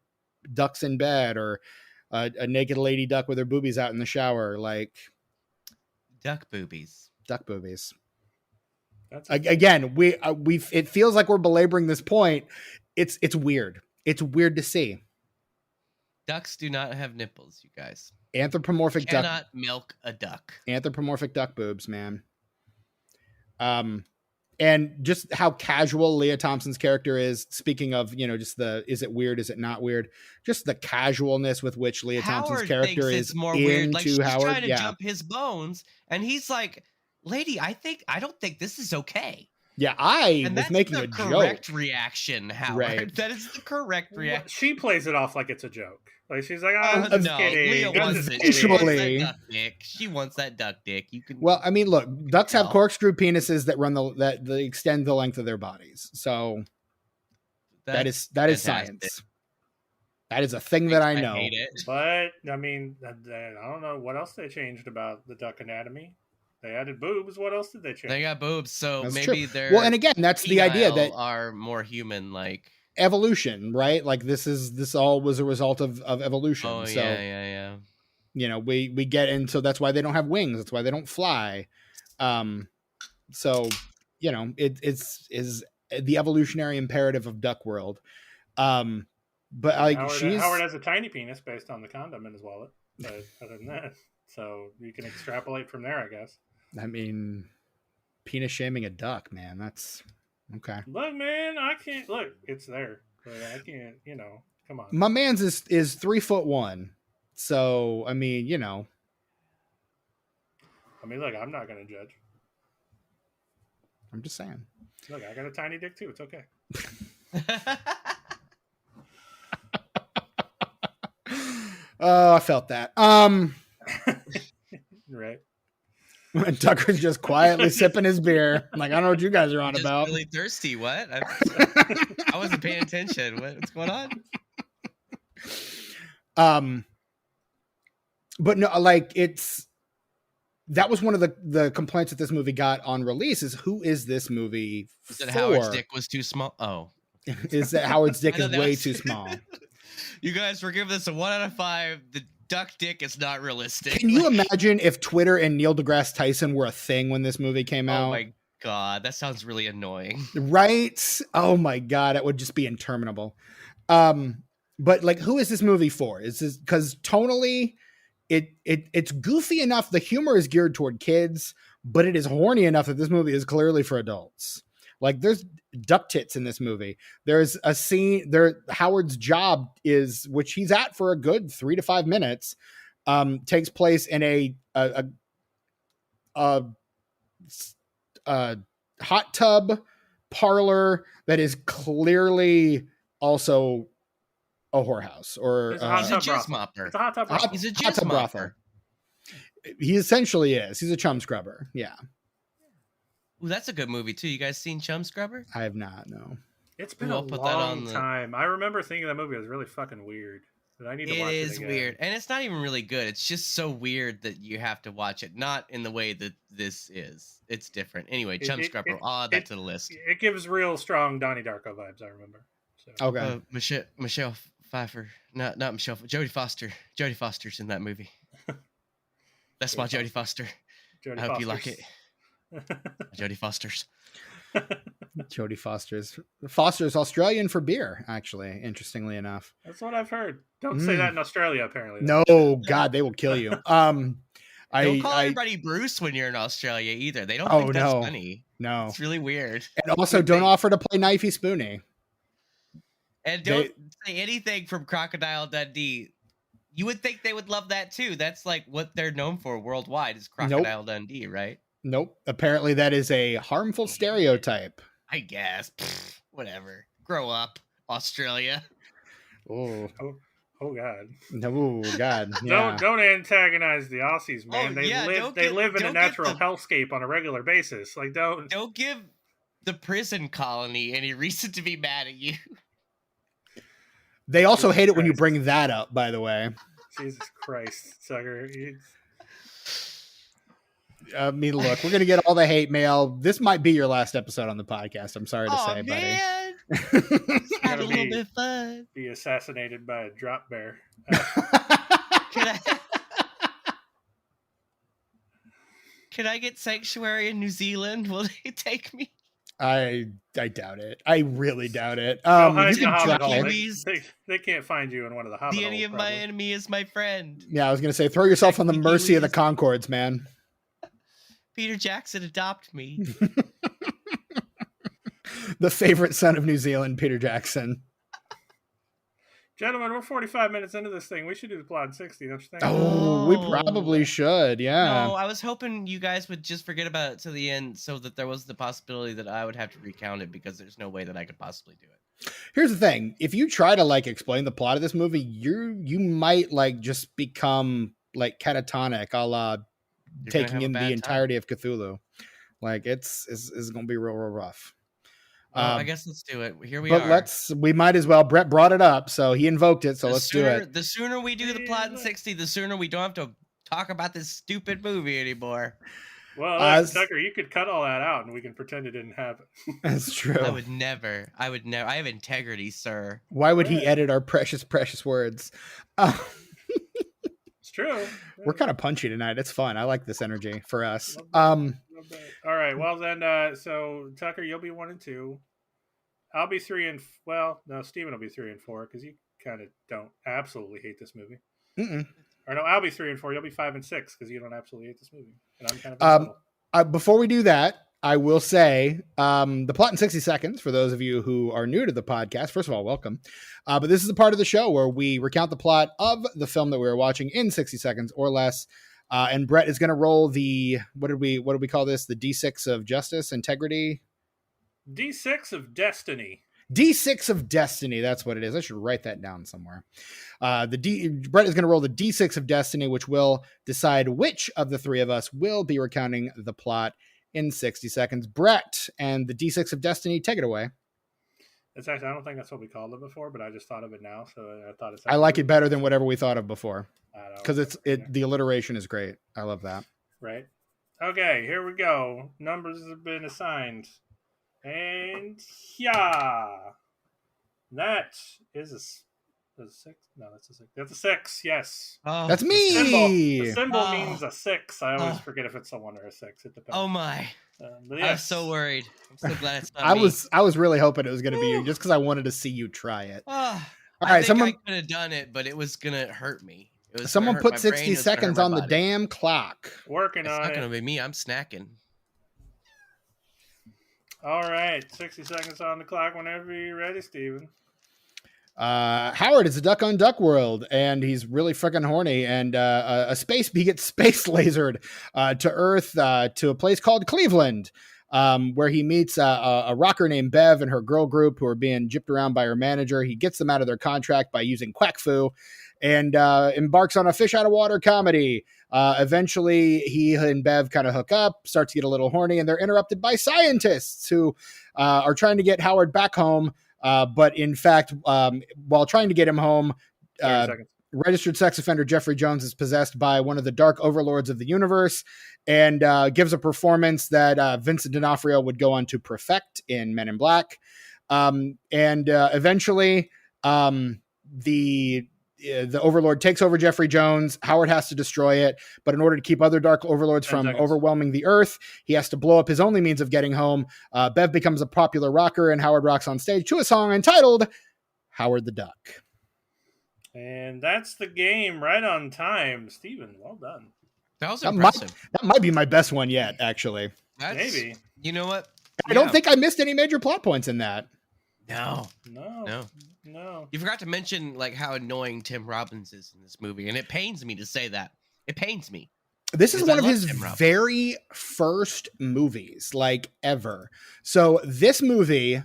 ducks in bed, or a naked lady duck with her boobies out in the shower. Like, duck boobies. Again, it feels like we're belaboring this point. It's weird. It's weird to see. Ducks do not have nipples, you guys. Anthropomorphic duck. Cannot milk a duck. Anthropomorphic duck boobs, man. And just how casual Leah Thompson's character is. Speaking of, just is it weird? Is it not weird? Just the casualness with which Leah Thompson's character is more weird. Like, she's Howard. Trying to jump his bones, and he's like, "Lady, I don't think this is okay." Yeah, I was making a joke. That's the correct reaction, Howard. Right. That is the correct reaction. She plays it off like it's a joke. Like, she's like, "Oh, I'm just kidding." Leah wants it. She wants that duck dick. You can. Well, I mean, look, ducks have corkscrew penises that run that extend the length of their bodies. So that is science. That is a thing that I know. Hate it. But I mean, I don't know what else they changed about the duck anatomy. They added boobs. What else did they change? They got boobs, so that's maybe true. they're and again, that's the idea that are more human, like evolution, right? Like this all was a result of evolution. Oh, so, yeah. we get into, that's why they don't have wings. That's why they don't fly. So, you know, it's the evolutionary imperative of Duck World. But like Howard has a tiny penis based on the condom in his wallet. But other than that, so you can extrapolate from there, I guess. I mean, penis shaming a duck, man. That's okay. Look, man, I can't look. It's there, but I can't. You know, come on. My man's is 3'1", so I mean, you know. I mean, look, I'm not gonna judge. I'm just saying. Look, I got a tiny dick too. It's okay. Oh, I felt that. Right. Tucker's just quietly sipping his beer. I'm like, I don't know what you guys are on just about. Really thirsty. What? I wasn't paying attention. What's going on? But no, like that was one of the complaints that this movie got on release is who is this movie Is it for? Howard's dick was too small? Oh. Is that Howard's dick is way too small. You guys were giving this a 1 out of 5. The duck dick is not realistic. Can you imagine if Twitter and Neil deGrasse Tyson were a thing when this movie came out? Oh my god, that sounds really annoying. Right? Oh my god, it would just be interminable. But like, who is this movie for? Is this because tonally, it's goofy enough. The humor is geared toward kids, but it is horny enough that this movie is clearly for adults. Like, there's duck tits in this movie. There's a scene there. Howard's job is, which he's at for a good 3 to 5 minutes, takes place in a hot tub parlor that is clearly also a whorehouse or It's a hot tub jizz brothel. mopper. It's a hot tub brothel. He's a hot jizz tub brothel. mopper. He essentially is. He's a chum scrubber. Yeah. Ooh, that's a good movie too. You guys seen Chum Scrubber? I have not. No. It's been We'll a put that long on the- time. I remember thinking that movie was really fucking weird. But I need to watch it It is again. weird, and it's not even really good. It's just so weird that you have to watch it. Not in the way that this is. It's different. Anyway, Chum Scrubber. I'll add that to the list. It gives real strong Donnie Darko vibes. I remember. So. Okay. Michelle Pfeiffer, not Michelle. Jodie Foster. Jodie Foster's in that movie. That's my Jodie Foster. I hope you like it. Jodie Foster's. Jodie Foster's Australian for beer, actually, interestingly enough. That's what I've heard. Don't say that in Australia, apparently. No, God, they will kill you. Don't call everybody Bruce when you're in Australia either. They don't think that's funny. No. It's really weird. And also don't offer to play Knifey Spoony. And don't say anything from Crocodile Dundee. You would think they would love that too. That's like what they're known for worldwide is Crocodile Dundee, right? Nope. Apparently that is a harmful stereotype. I guess. Whatever. Grow up, Australia. Oh God. No, God. Yeah. Don't antagonize the Aussies, man. They live in a natural hellscape on a regular basis. Like don't give the prison colony any reason to be mad at you. They also hate it when you bring that up, by the way. Jesus Christ, sucker. I mean, look, we're going to get all the hate mail. This might be your last episode on the podcast. I'm sorry to say, man. buddy. Had a little bit of fun. Be assassinated by a drop bear. Can I get sanctuary in New Zealand? Will they take me? I doubt it. I really doubt it. They can't find you in one of the hobbit The enemy of my enemy is my friend. Yeah, I was going to say, throw yourself on the mercy of the Concords, man. Peter Jackson, adopt me. The favorite son of New Zealand, Peter Jackson. Gentlemen, we're 45 minutes into this thing. We should do the plot in 60, don't you think? Oh, we probably should, yeah. No, I was hoping you guys would just forget about it to the end so that there was the possibility that I would have to recount it because there's no way that I could possibly do it. Here's the thing. If you try to, like, explain the plot of this movie, you might, like, just become, like, catatonic a la taking in the entirety of Cthulhu. Like, it's going to be real rough. I guess let's do it. Here we are. But we might as well. Brett brought it up, so he invoked it. So let's do it. The sooner we do the plot in 60, the sooner we don't have to talk about this stupid movie anymore. Well, Tucker, you could cut all that out and we can pretend it didn't happen. That's true. I would never. I have integrity, sir. Why would he edit our precious words? It's true. We're kind of punchy tonight. It's fun. I like this energy for us. Love little bit. All right. Well then, so Tucker, you'll be 1 and 2. I'll be 3 and no, Steven will be 3 and 4 because you kind of don't absolutely hate this movie. Mm-mm. Or no, I'll be 3 and 4. You'll be 5 and 6 because you don't absolutely hate this movie, and I'm kind of. Before we do that, I will say the plot in 60 seconds for those of you who are new to the podcast. First of all, welcome. But this is the part of the show where we recount the plot of the film that we were watching in 60 seconds or less. And Brett is going to roll the what did we call this? The D6 of justice, integrity. D6 of destiny. D6 of destiny. That's what it is. I should write that down somewhere. Brett is going to roll the D6 of destiny, which will decide which of the three of us will be recounting the plot in 60 seconds. Brett and the D6 of destiny, take it away. It's actually, I don't think that's what we called it before, but I just thought of it now, so I thought it's. I like it better than whatever we thought of before, because the alliteration is great. I love that. Right. Okay, here we go. Numbers have been assigned, and that is a 6. No, that's a 6. That's a 6. Yes. Oh, that's me. The symbol means a 6. I always forget if it's a 1 or a 6. It depends. Oh my. Yes. I was so worried. I'm so glad it's not me. I was really hoping it was going to be you, just because I wanted to see you try it. All right, I could have done it, but it was going to hurt me. Someone put 60 seconds on the damn clock. Working on it. It's not going to be me. I'm snacking. All right, 60 seconds on the clock whenever you're ready, Steven. Howard is a duck on Duck World, and he's really freaking horny. And he gets space lasered to Earth to a place called Cleveland, where he meets a rocker named Bev and her girl group who are being gypped around by her manager. He gets them out of their contract by using Quack Fu, and embarks on a fish out of water comedy. Eventually, he and Bev kind of hook up, start to get a little horny, and they're interrupted by scientists who are trying to get Howard back home. But in fact, while trying to get him home, registered sex offender Jeffrey Jones is possessed by one of the dark overlords of the universe and gives a performance that Vincent D'Onofrio would go on to perfect in Men in Black. Eventually, the overlord takes over Jeffrey Jones. Howard has to destroy it, but in order to keep other dark overlords from overwhelming the earth, he has to blow up his only means of getting home. Bev becomes a popular rocker, and Howard rocks on stage to a song entitled Howard the Duck. And that's the game, right on time. Steven, well done. That was impressive. That might be my best one yet, actually. Maybe. You know what? I don't think I missed any major plot points in that. No. No. You forgot to mention like how annoying Tim Robbins is in this movie, and it pains me to say that. It pains me. This is one of his very first movies, like ever. So this movie,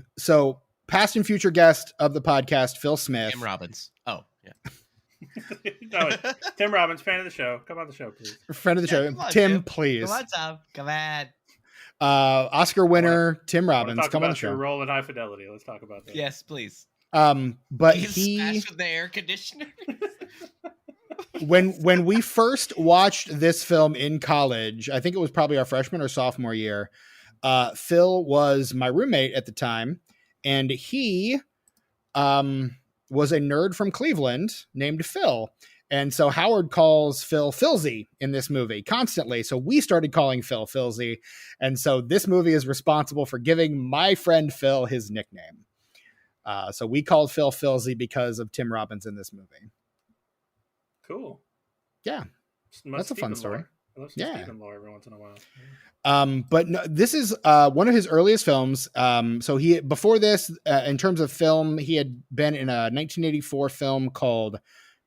past and future guest of the podcast, Phil Smith. Tim Robbins. Oh, yeah. No, Tim Robbins, fan of the show. Come on the show, please. Friend of the show. On, Tim, please. Come on, Tom. Come on. Oscar winner Tim Robbins. Come on the show. Your role in High Fidelity. Let's talk about that. Yes, please. But he smashed with the air conditioner. when we first watched this film in college, I think it was probably our freshman or sophomore year. Phil was my roommate at the time, and he was a nerd from Cleveland named Phil. And so Howard calls Phil Philzy in this movie constantly. So we started calling Phil Philzy. And so this movie is responsible for giving my friend Phil his nickname. So we called Phil Philzy because of Tim Robbins in this movie. Cool. Yeah. That's a fun story. I love some Stephen lore every once in a while. But no, this is one of his earliest films. So he, before this, in terms of film, he had been in a 1984 film called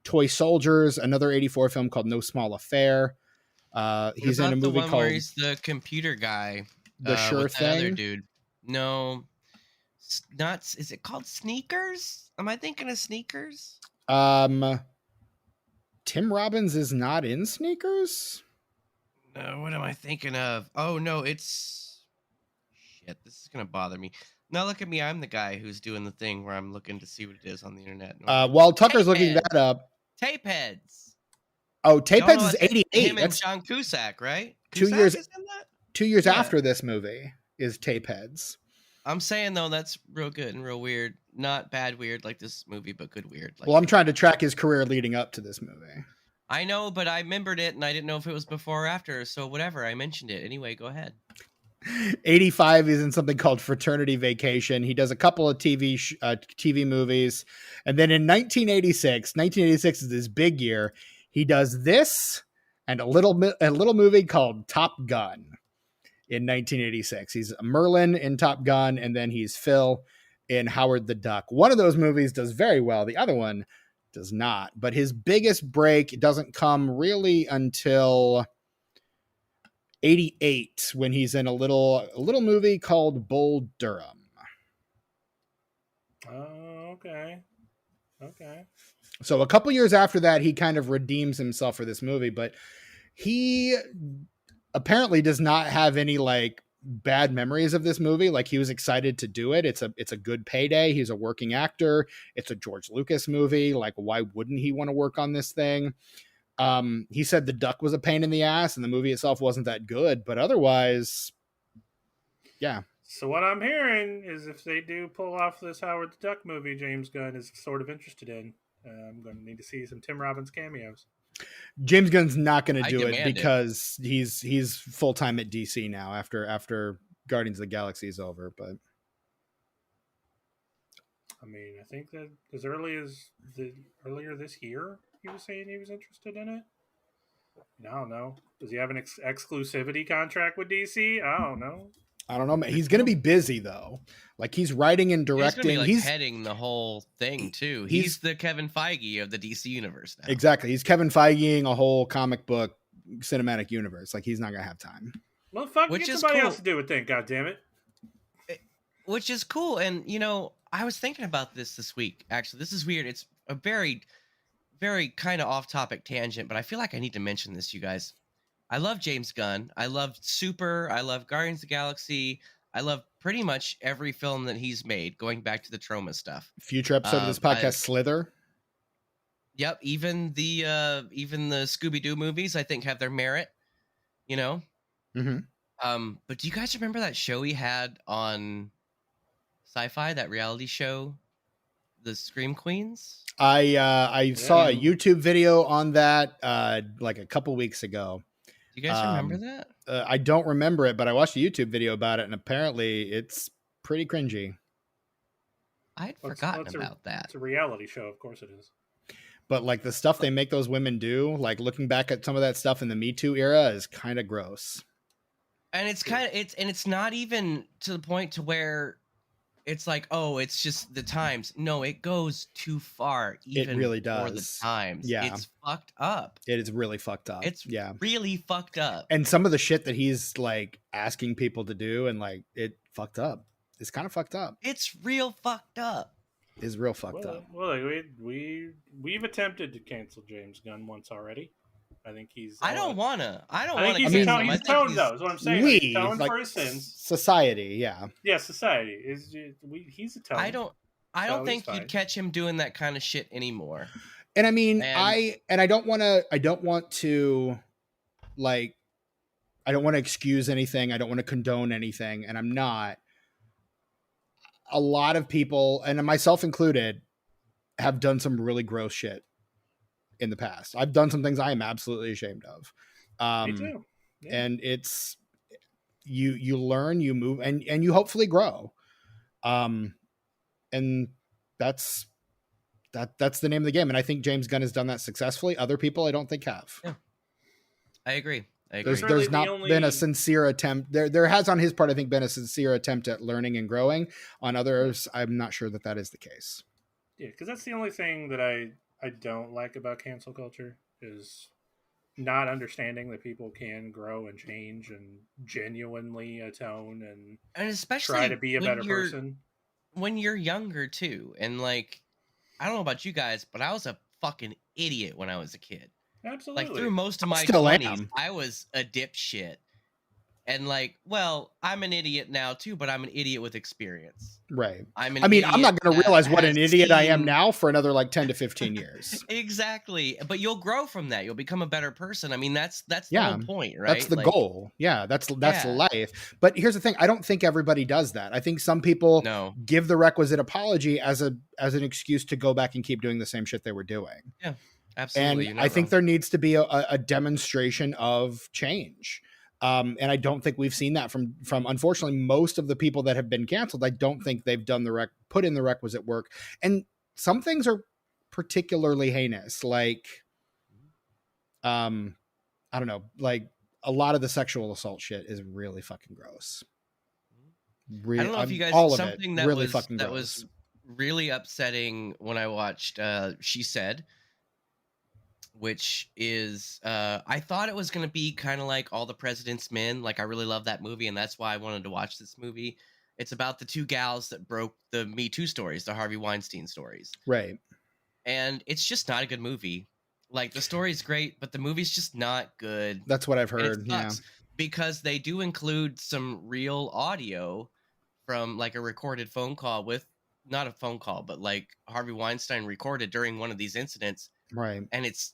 Toy Soldiers, another 84 film called No Small Affair. He's in a movie called where he's the computer guy. The Sure with Thing. That other dude. No, not. Is it called Sneakers? Am I thinking of Sneakers? Tim Robbins is not in Sneakers. No, what am I thinking of? Oh no, it's shit. This is gonna bother me. Now look at me. I'm the guy who's doing the thing where I'm looking to see what it is on the internet. While Tucker's looking that up. Tapeheads. Oh, Tapeheads is 88. Him and John Cusack, right? 2 years. 2 years after this movie is Tapeheads. I'm saying though that's real good and real weird. Not bad weird like this movie, but good weird. Like, well, I'm trying to track his career leading up to this movie. I know, but I remembered it, and I didn't know if it was before or after. So whatever, I mentioned it anyway. Go ahead. 85 is in something called Fraternity Vacation. He does a couple of TV movies, and then in 1986 is his big year. He does this and a little movie called Top Gun in 1986. He's Merlin in Top Gun, and then he's Phil in Howard the Duck. One of those movies does very well. The other one does not. But his biggest break doesn't come really until 88 when he's in a little movie called Bull Durham. Oh, okay. So a couple years after that, he kind of redeems himself for this movie, but he apparently does not have any like bad memories of this movie. Like, he was excited to do it. It's a good payday. He's a working actor. It's a George Lucas movie. Like, why wouldn't he want to work on this thing? He said the duck was a pain in the ass and the movie itself wasn't that good, but otherwise, yeah. So what I'm hearing is if they do pull off this Howard the Duck movie, James Gunn is sort of interested in. I'm going to need to see some Tim Robbins cameos. James Gunn's not going to do it because he's full time at DC now after Guardians of the Galaxy is over. But I mean, I think that as early as earlier this year, he was saying he was interested in it. I don't know. Does he have an exclusivity contract with DC? I don't know, man. He's going to be busy though. Like, he's writing and directing. He's heading the whole thing too. He's the Kevin Feige of the DC universe now. Exactly. He's Kevin Feigeing a whole comic book cinematic universe. Like, he's not going to have time. Well, fuck, get somebody else to do it then, goddammit. Which is cool. And, I was thinking about this week. Actually, this is weird. It's a very, very kind of off-topic tangent, but I feel like I need to mention this, you guys. I love James Gunn. I love Super. I love Guardians of the Galaxy. I love pretty much every film that he's made, going back to the Troma stuff. Future episode of this podcast, Slither. Yep, even the Scooby-Doo movies, I think, have their merit. Mm-hmm. But do you guys remember that show he had on Sci-Fi, that reality show, the Scream Queens? I saw a YouTube video on that like a couple weeks ago. Do you guys remember that? I don't remember it, but I watched a YouTube video about it, and apparently it's pretty cringy. I'd forgotten about that. It's a reality show, of course it is. But like the stuff they make those women do, like looking back at some of that stuff in the Me Too era, is kind of gross. And it's not even to the point to where it's like, oh, it's just the times. No, it goes too far. Even it really does. For the times. Yeah, it's fucked up. It is really fucked up. It's really fucked up. And some of the shit that he's like asking people to do, and like it fucked up. It's kind of fucked up. It's real fucked up. Is real fucked up. Well, like we've attempted to cancel James Gunn once already. I think he's. I don't want to. He's atoned though. Is what I'm saying. He's atoned like, for his sins. Society, yeah. Yeah, society is. He's atoned. I don't think you'd catch him doing that kind of shit anymore. And I mean, I don't want to like, I don't want to excuse anything. I don't want to condone anything, and I'm not. A lot of people, and myself included, have done some really gross shit in the past. I've done some things I am absolutely ashamed of. Me too. Yeah. And it's you learn, you move, and you hopefully grow. And that's the name of the game. And I think James Gunn has done that successfully. Other people I don't think have. Yeah. I agree. There's not been a sincere attempt. There has on his part, I think, been a sincere attempt at learning and growing. On others, I'm not sure that is the case. Yeah, because that's the only thing that I don't like about cancel culture is not understanding that people can grow and change and genuinely atone and especially try to be a better person. When you're younger too, and like, I don't know about you guys, but I was a fucking idiot when I was a kid. Absolutely. Like through most of my 20s, I was a dipshit. And like, well, I'm an idiot now too, but I'm an idiot with experience. Right. I'm not going to realize what an idiot I am now for another like 10 to 15 years. Exactly. But you'll grow from that. You'll become a better person. I mean, that's the whole point, right? That's the goal. Yeah, that's life. But here's the thing. I don't think everybody does that. I think some people give the requisite apology as an excuse to go back and keep doing the same shit they were doing. Yeah. Absolutely. And I think there needs to be a demonstration of change. And I don't think we've seen that from unfortunately most of the people that have been canceled. I don't think they've done put in the requisite work. And some things are particularly heinous, like, I don't know, like a lot of the sexual assault shit is really fucking gross. I don't know if you guys, all of something it, that really was fucking that gross. was really upsetting when I watched She Said, which is I thought it was going to be kind of like All the President's Men. Like, I really love that movie, and that's why I wanted to watch this movie. It's about the two gals that broke the Me Too stories, the Harvey Weinstein stories. Right. And it's just not a good movie. Like, the story's great, but the movie's just not good. That's what I've heard. And it sucks because they do include some real audio from like a recorded phone call with, not a phone call, but like Harvey Weinstein recorded during one of these incidents. Right. And it's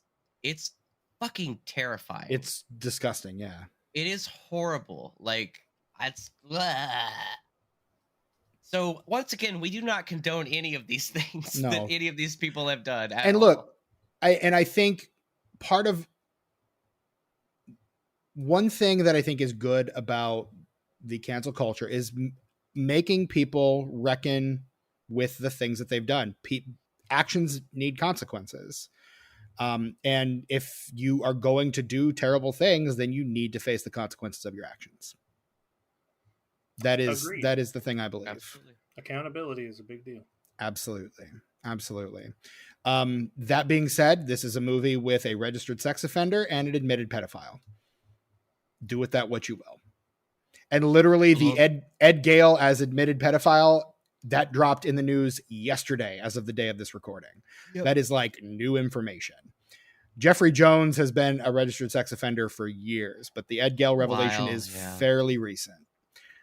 fucking terrifying. It's disgusting. Yeah. It is horrible. Like, it's blah. So once again, we do not condone any of these things that any of these people have done. And look, I think part of one thing that I think is good about the cancel culture is making people reckon with the things that they've done. Actions need consequences. And if you are going to do terrible things, then you need to face the consequences of your actions. That is the thing I believe. Absolutely. Accountability is a big deal. Absolutely. That being said, this is a movie with a registered sex offender and an admitted pedophile. Do with that what you will. And literally the Ed Gale as admitted pedophile, that dropped in the news yesterday as of the day of this recording. Yep. That is like new information. Jeffrey Jones has been a registered sex offender for years, but the Ed Gale revelation is fairly recent.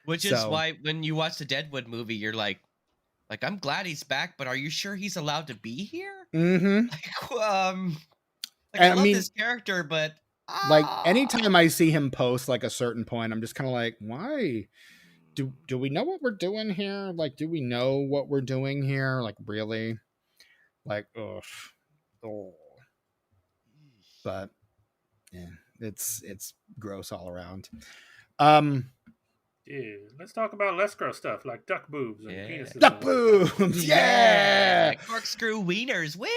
Which is why when you watch the Deadwood movie, you're like, I'm glad he's back, but are you sure he's allowed to be here? Mm-hmm. I love this character, but like anytime I see him post like a certain point, I'm just kind of like, why? Do we know what we're doing here? Like, do we know what we're doing here? Like, really? Like, ugh. Oh. But yeah, it's gross all around. Yeah, let's talk about less gross stuff like duck boobs and penises. Duck boobs, yeah. Corkscrew wieners, woo!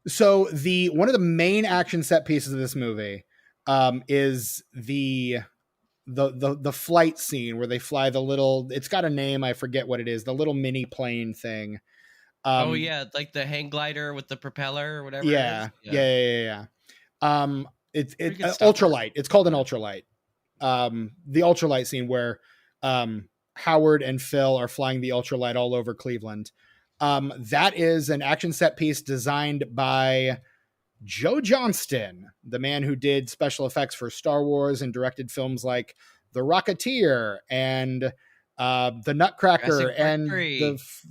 So one of the main action set pieces of this movie is the flight scene where they fly the little. It's got a name, I forget what it is. The little mini plane thing. Like the hang glider with the propeller or whatever. Yeah. It's ultralight. It's called an ultralight. The ultralight scene where Howard and Phil are flying the ultralight all over Cleveland. That is an action set piece designed by Joe Johnston, the man who did special effects for Star Wars and directed films like The Rocketeer and The Nutcracker and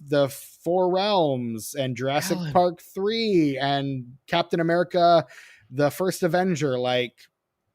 the Four Realms and Jurassic Park 3 and Captain America, The First Avenger,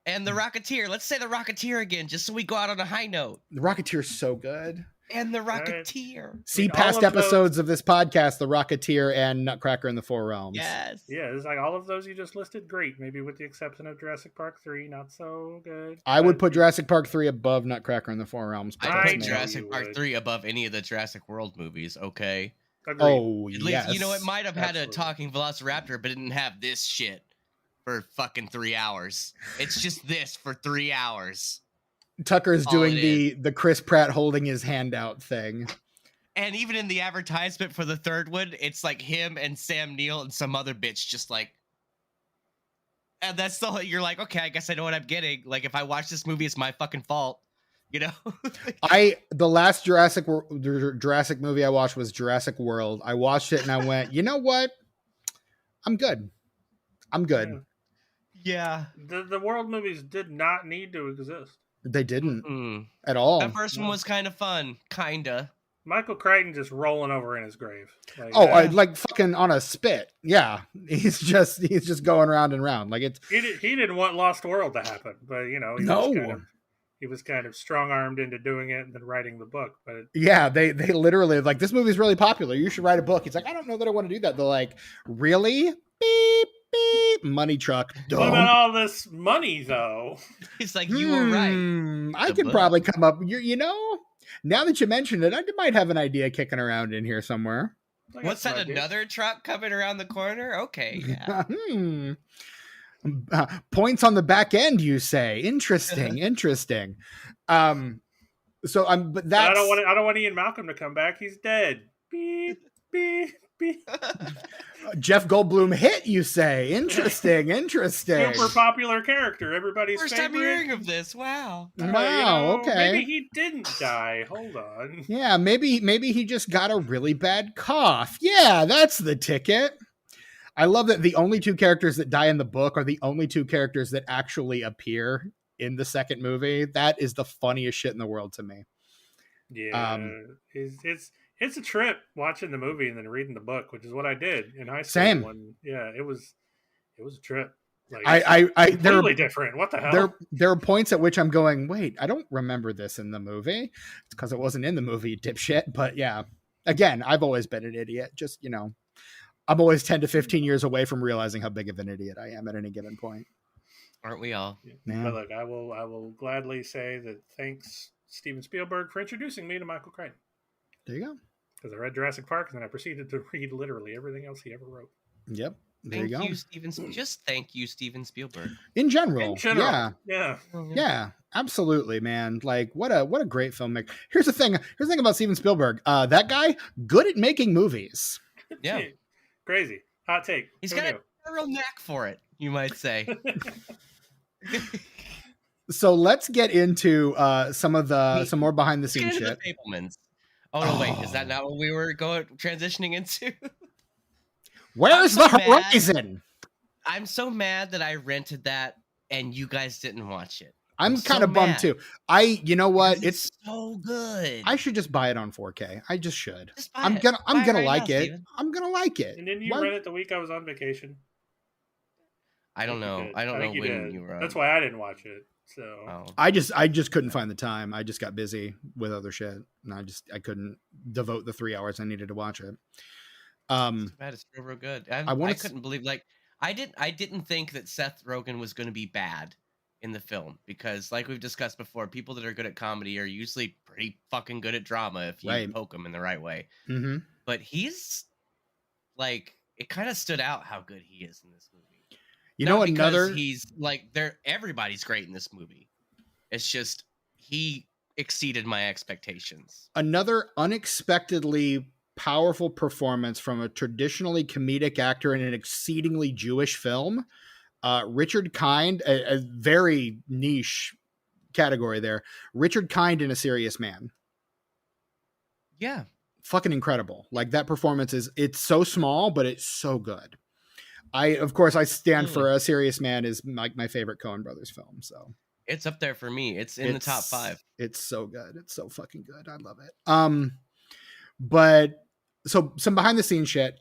and The Rocketeer. Let's say The Rocketeer again, just so we go out on a high note. The Rocketeer's so good. And The Rocketeer. See past episodes of this podcast, The Rocketeer and Nutcracker and the Four Realms. Yes. Yeah, it's like all of those you just listed, great. Maybe with the exception of Jurassic Park 3, not so good. I would put Jurassic Park 3 above Nutcracker and the Four Realms. I'd put Jurassic Park 3 above any of the Jurassic World movies, okay? Agreed. Oh, At least, it might have had a talking velociraptor, but it didn't have this shit for fucking 3 hours. It's just this for 3 hours. Tucker's doing the Chris Pratt holding his hand out thing. And even in the advertisement for the third one, it's like him and Sam Neill and some other bitch just like... And that's the whole... You're like, okay, I guess I know what I'm getting. Like, if I watch this movie, it's my fucking fault. You know? The last Jurassic movie I watched was Jurassic World. I watched it and I went, you know what? I'm good. Yeah. The World movies did not need to exist. They didn't at all. That first one was kind of fun. Kinda. Michael Crichton just rolling over in his grave. Like fucking on a spit. Yeah. He's just going round and round. Like it's he didn't want Lost World to happen, but he was kind of strong-armed into doing it and then writing the book. But they literally like, this movie's really popular. You should write a book. He's like, I don't know that I want to do that. They're like, really? Beep, beep. beep, money truck. What about all this money, though? He's like, you were right. I could probably come up. You know, now that you mentioned it, I might have an idea kicking around in here somewhere. What's that? Another truck coming around the corner? Okay. Yeah. Points on the back end, you say? Interesting. Interesting. So but that's. But I don't want Ian Malcolm to come back. He's dead. Beep beep beep. Jeff Goldblum hit, you say? Interesting. Interesting. Super popular character. Everybody's First favorite. time hearing of this. Wow. Wow. Okay. Maybe he didn't die. Hold on. Yeah. Maybe he just got a really bad cough. Yeah, that's the ticket. I love that the only two characters that die in the book are the only two characters that actually appear in the second movie. That is the funniest shit in the world to me. Yeah, it's a trip watching the movie and then reading the book, which is what I did in high school. Same. It was a trip. Like, they're different. What the hell? There are points at which I'm going, wait, I don't remember this in the movie. It's because it wasn't in the movie, dipshit. But yeah, again, I've always been an idiot. Just, you know, I'm always 10 to 15 years away from realizing how big of an idiot I am at any given point. Aren't we all? Yeah. But look, I will gladly say that thanks Steven Spielberg for introducing me to Michael Crichton. There you go. Because I read Jurassic Park and then I proceeded to read literally everything else he ever wrote. Yep. There Thank you go. you, Steven. Just thank you, Steven Spielberg. In general. Yeah. Yeah, absolutely, man. Like what a great filmmaker. Here's the thing about Steven Spielberg. That guy, good at making movies. Yeah. Crazy. Hot take. He's got a real knack for it, you might say. So let's get into some more behind the scenes shit. The Fablemans. Oh no, wait, is that not what we were transitioning into? Where's the horizon? I'm so mad that I rented that and you guys didn't watch it. I'm kind of bummed too. You know what? It's so good. I should just buy it on 4K. I just should. I'm gonna like it. Steven. I'm gonna like it. And then you rent it the week I was on vacation. I don't know. I don't know when you were. That's why I didn't watch it. So I just couldn't find the time. I just got busy with other shit, and I couldn't devote the 3 hours I needed to watch it. It's real good. I couldn't believe I didn't think that Seth Rogen was going to be bad in the film because, like we've discussed before, people that are good at comedy are usually pretty fucking good at drama if you poke them in the right way. Mm-hmm. But he's like, it kind of stood out how good he is in this movie. You know, he's like everybody's great in this movie. It's just he exceeded my expectations. Another unexpectedly powerful performance from a traditionally comedic actor in an exceedingly Jewish film. Richard Kind, a very niche category there. Richard Kind in A Serious Man. Yeah. Fucking incredible. Like that performance it's so small, but it's so good. Of course, I stand for A Serious Man is like my favorite Coen Brothers film. So it's up there for me. It's in the top 5. It's so good. It's so fucking good. I love it. But so some behind the scenes shit.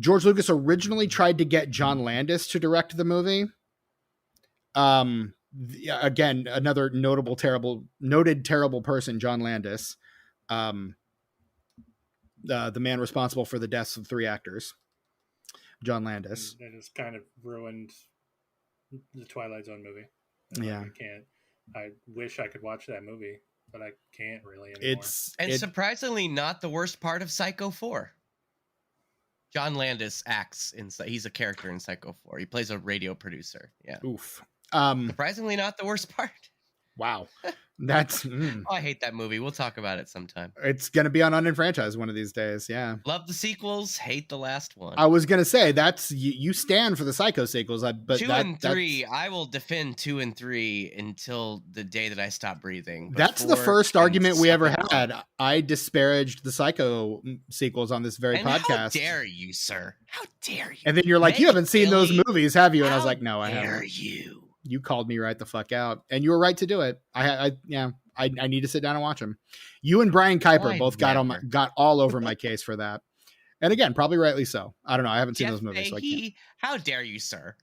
George Lucas originally tried to get John Landis to direct the movie. Again, another noted terrible person, John Landis. The man responsible for the deaths of 3 actors. John Landis. That has kind of ruined the Twilight Zone movie. Yeah. I can't. I wish I could watch that movie, but I can't really anymore. Surprisingly not the worst part of Psycho 4. John Landis he's a character in Psycho 4. He plays a radio producer. Yeah. Oof. Surprisingly not the worst part. Wow. That's I hate that movie. We'll talk about it sometime. It's gonna be on Unenfranchised one of these days. Yeah. Love the sequels, hate the last one. I was gonna say that's you stand for the Psycho sequels, but 2 and 3, I will defend 2 and 3 until the day that I stop breathing. That's the first argument we ever had. I disparaged the Psycho sequels on this very podcast. How dare you, sir? How dare you? And then you're like, you haven't seen those movies, have you? And I was like, no, I haven't. How dare you? You called me right the fuck out, and you were right to do it. I need to sit down and watch them. You and Brian Kuiper both got all over my case for that, and again, probably rightly so. I don't know. I haven't seen those movies. So how dare you, sir?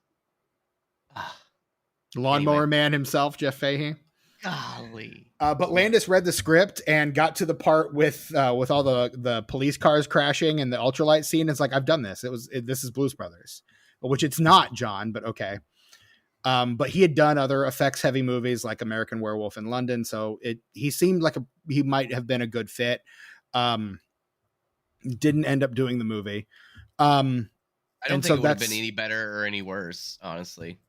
Lawnmower Man himself, Jeff Fahey. Golly. But Landis read the script and got to the part with all the police cars crashing and the ultralight scene. It's like, I've done this. This is Blues Brothers. which it's not, John, but okay. But he had done other effects heavy movies like American Werewolf in London. So he seemed like he might have been a good fit. Didn't end up doing the movie. I don't think it would have been any better or any worse, honestly.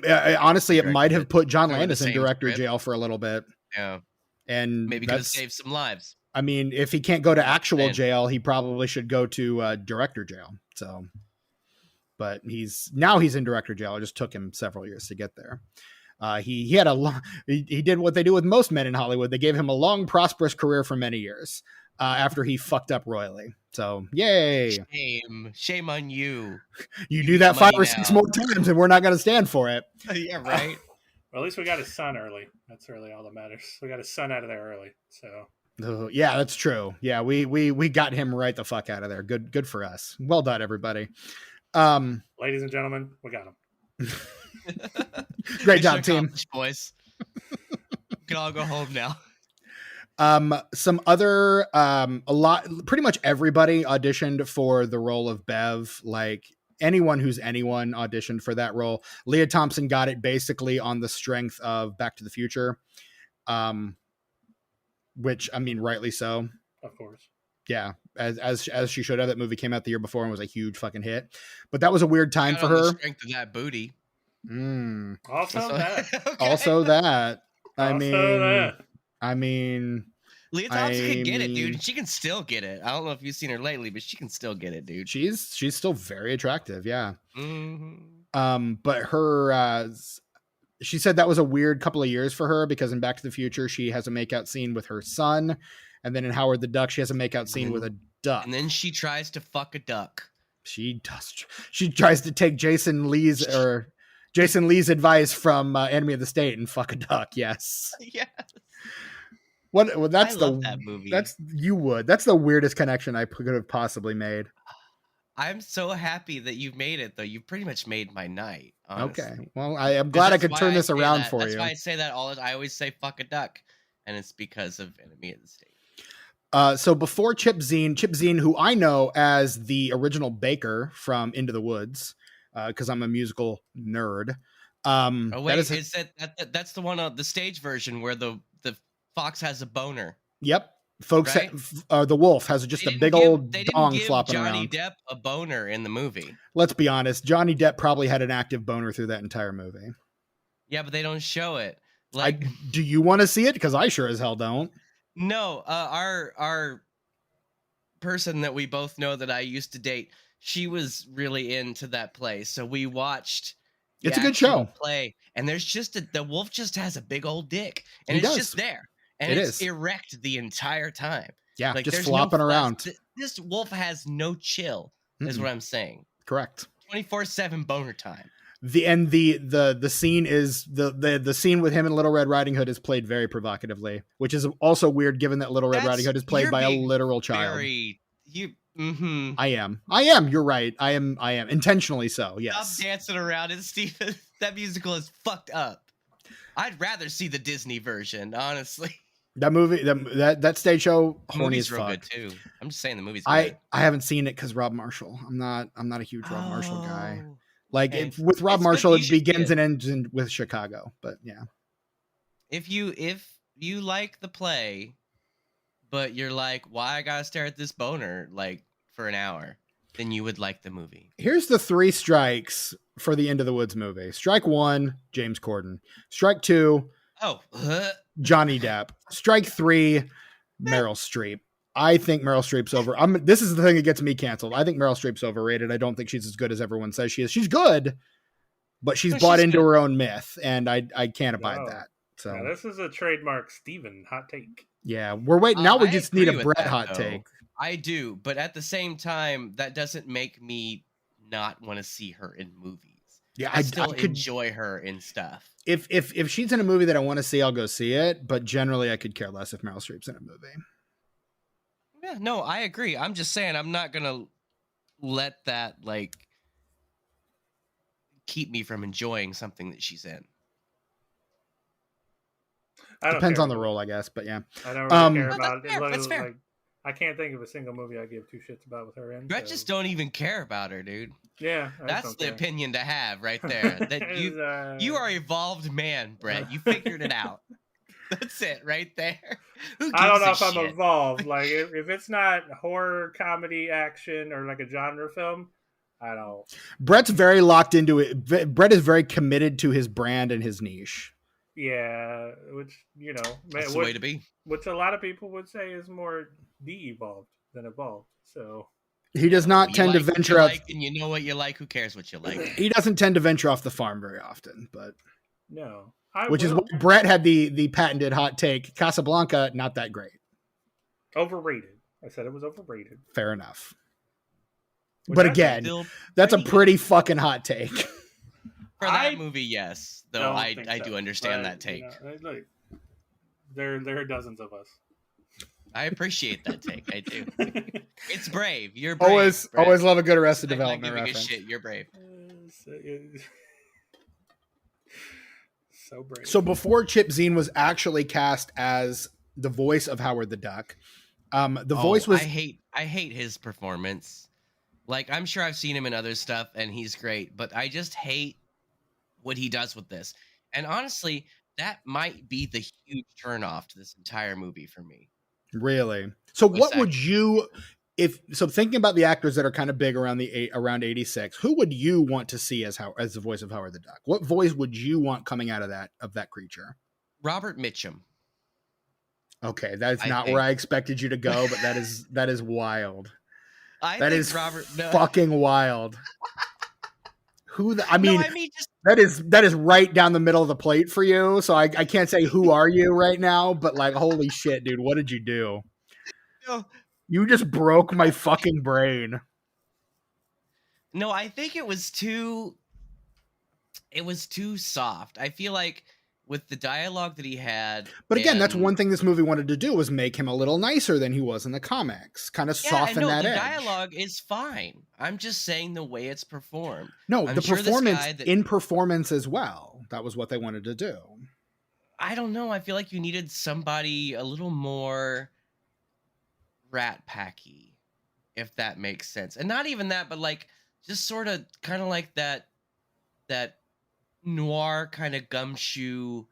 Honestly, it might have put John Landis in director script. jail for a little bit. Yeah. And maybe could have saved some lives. I mean, if he can't go to actual jail, he probably should go to director jail. So, but he's in director jail. It just took him several years to get there. He had he did what they do with most men in Hollywood. They gave him a long, prosperous career for many years after he fucked up royally. So, yay. Shame on you. You do that 5 or 6 more times and we're not going to stand for it. Yeah, right. Well, at least we got his son early. That's really all that matters. We got his son out of there early. So. Yeah, that's true. Yeah, we got him right the fuck out of there. Good for us. Well done, everybody. Ladies and gentlemen, we got him. Great job, team. Boys. We can all go home now. Some other, pretty much everybody auditioned for the role of Bev. Like anyone who's anyone auditioned for that role. Leah Thompson got it basically on the strength of Back to the Future. Which, I mean, rightly so. Of course. Yeah, as she should have. That movie came out the year before and was a huge fucking hit. But that was a weird time for her. The strength of that booty. Also that. Okay. Also that. That. I mean, Leah Thompson can get it, dude. She can still get it. I don't know if you've seen her lately, but she can still get it, dude. She's still very attractive, yeah. Mm-hmm. But her, she said that was a weird couple of years for her because in Back to the Future she has a makeout scene with her son, and then in Howard the Duck she has a makeout scene with a duck, and then she tries to fuck a duck. She tries to take Jason Lee's advice from Enemy of the State and fuck a duck. Yes. Yes. Well, that's I love that movie. That's the weirdest connection I could have possibly made. I'm so happy that you've made it, though. You pretty much made my night. Honestly. Okay. Well, I am glad I could turn this around for you. That's why I say that I always say fuck a duck, and it's because of Enemy of the State. So before Chip Zien, who I know as the original Baker from Into the Woods, because I'm a musical nerd. Oh wait, that's the one on the stage version where the fox has a boner? Yep. Folks, right? The wolf has just a big old dong flopping Johnny around. Depp a boner in the movie. Let's be honest. Johnny Depp probably had an active boner through that entire movie. Yeah, but they don't show it. Do you want to see it? Because I sure as hell don't. No, our person that we both know that I used to date, she was really into that play. So we watched. It's a good show. Play, and there's just the wolf just has a big old dick, and it's just there. And it's erect the entire time. Yeah, like, just flopping around. This wolf has no chill, is what I'm saying. Correct. 24/7 boner time. The scene is the scene with him and Little Red Riding Hood is played very provocatively, which is also weird given that Little Red Riding Hood is played by a literal child. I am. You're right. I am intentionally so. Yes. Stop dancing around it, Stephen. That musical is fucked up. I'd rather see the Disney version, honestly. That movie, that stage show, horny as fuck. Real good too. I'm just saying the movie's good. I haven't seen it because Rob Marshall. I'm not a huge Rob Marshall guy. Like with Rob Marshall, it begins and ends with Chicago. But yeah, if you like the play, but you're like, why I gotta stare at this boner like for an hour, then you would like the movie. Here's the 3 strikes for the Into the Woods movie. Strike 1, James Corden. Strike 2, Johnny Depp. Strike 3, Meryl Streep. I think Meryl Streep's over. This is the thing that gets me canceled. I think Meryl Streep's overrated. I don't think she's as good as everyone says she is. She's good, but she's bought into her own myth, and I can't abide that. So yeah, this is a trademark Steven hot take. Yeah, we're waiting. Now we just need a Brett hot take. I do, but at the same time, that doesn't make me not want to see her in movies. Yeah, I still enjoy her in stuff. If she's in a movie that I want to see, I'll go see it. But generally, I could care less if Meryl Streep's in a movie. Yeah, no, I agree. I'm just saying I'm not gonna let that like keep me from enjoying something that she's in. Depends on the role, I guess. But yeah, I don't really care about it. That's fair. I can't think of a single movie I give two shits about with her in. Brett just don't even care about her, dude. Yeah, that's the opinion to have right there. That you are an evolved man, Brett. You figured it out. That's it right there. I don't know if I'm evolved. Like if it's not horror, comedy, action, or like a genre film, I don't. Brett's very locked into it. Brett is very committed to his brand and his niche. Yeah, which that's the way to be. Which a lot of people would say is more de-evolved than evolved. So he does not tend to venture off. And you know what you like. Who cares what you like? He doesn't tend to venture off the farm very often, but no. Which is why Brett had the patented hot take. Casablanca, not that great. Overrated. I said it was overrated. Fair enough. But again, that's a pretty fucking hot take. For that movie, yes. Though I do understand that take. Look, there are dozens of us. I appreciate that take. I do. It's brave. You're brave. Always love a good Arrested Development reference. Shit, you're brave. So brave. So before Chip Zien was actually cast as the voice of Howard the Duck, voice was. I hate his performance. Like, I'm sure I've seen him in other stuff, and he's great, but I just hate what he does with this. And honestly, that might be the huge turnoff to this entire movie for me. Really? So what would you, thinking about the actors that are kind of big around around 86, who would you want to see as the voice of Howard the Duck? What voice would you want coming out of that creature? Robert Mitchum. Okay, that's not where I expected you to go, but that is wild. That is fucking wild. That is right down the middle of the plate for you. So I can't say who are you right now, but like, holy shit, dude, what did you do? No. You just broke my fucking brain. No, I think it was too soft. I feel like with the dialogue that he had. But again, that's one thing this movie wanted to do, was make him a little nicer than he was in the comics. Kind of soften that edge. The dialogue is fine. I'm just saying the way it's performed. No, the performance in performance as well. That was what they wanted to do. I don't know. I feel like you needed somebody a little more Rat Packy, if that makes sense. And not even that, but like just sort of kind of like that noir kind of gumshoe,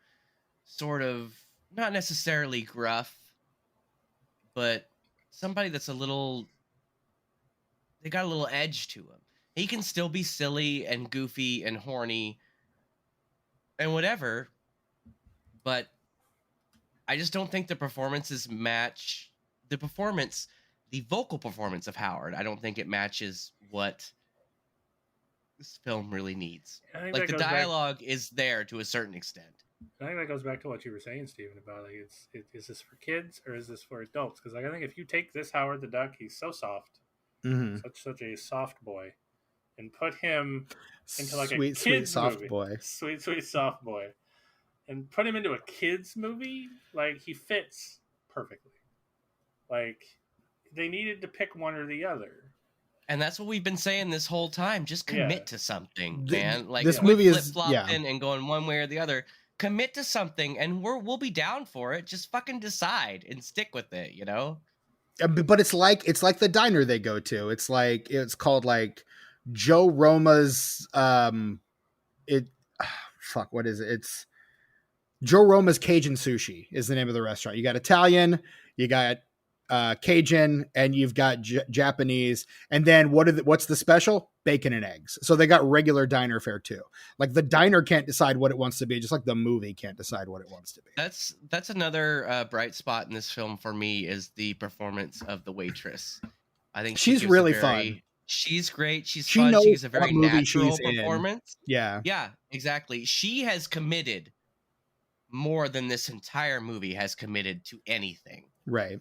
sort of not necessarily gruff, but somebody that's they got a little edge to him. He can still be silly and goofy and horny and whatever, but I just don't think the performances match the vocal performance of Howard. I don't think it matches what this film really needs. Like, the dialogue is there to a certain extent. I think that goes back to what you were saying, Steven, about like, is this for kids or is this for adults? Because like, I think if you take this Howard the Duck, he's so soft, such a soft boy, and put him into like a kid's soft movie, boy, sweet soft boy, and put him into a kid's movie, like he fits perfectly. Like they needed to pick one or the other. And that's what we've been saying this whole time. Just commit to something, man. Like this movie is and going one way or the other. Commit to something, and we'll be down for it. Just fucking decide and stick with it, you know. But it's like the diner they go to. It's called like Joe Roma's. What is it? It's Joe Roma's Cajun Sushi is the name of the restaurant. You got Italian, you got Cajun, and you've got Japanese, and then what's the special? Bacon and eggs. So they got regular diner fare too. Like the diner can't decide what it wants to be, just like the movie can't decide what it wants to be. That's another bright spot in this film for me, is the performance of the waitress. I think she's really fun. She's great. She's fun. She gives a very natural performance. Yeah, exactly. She has committed more than this entire movie has committed to anything. Right.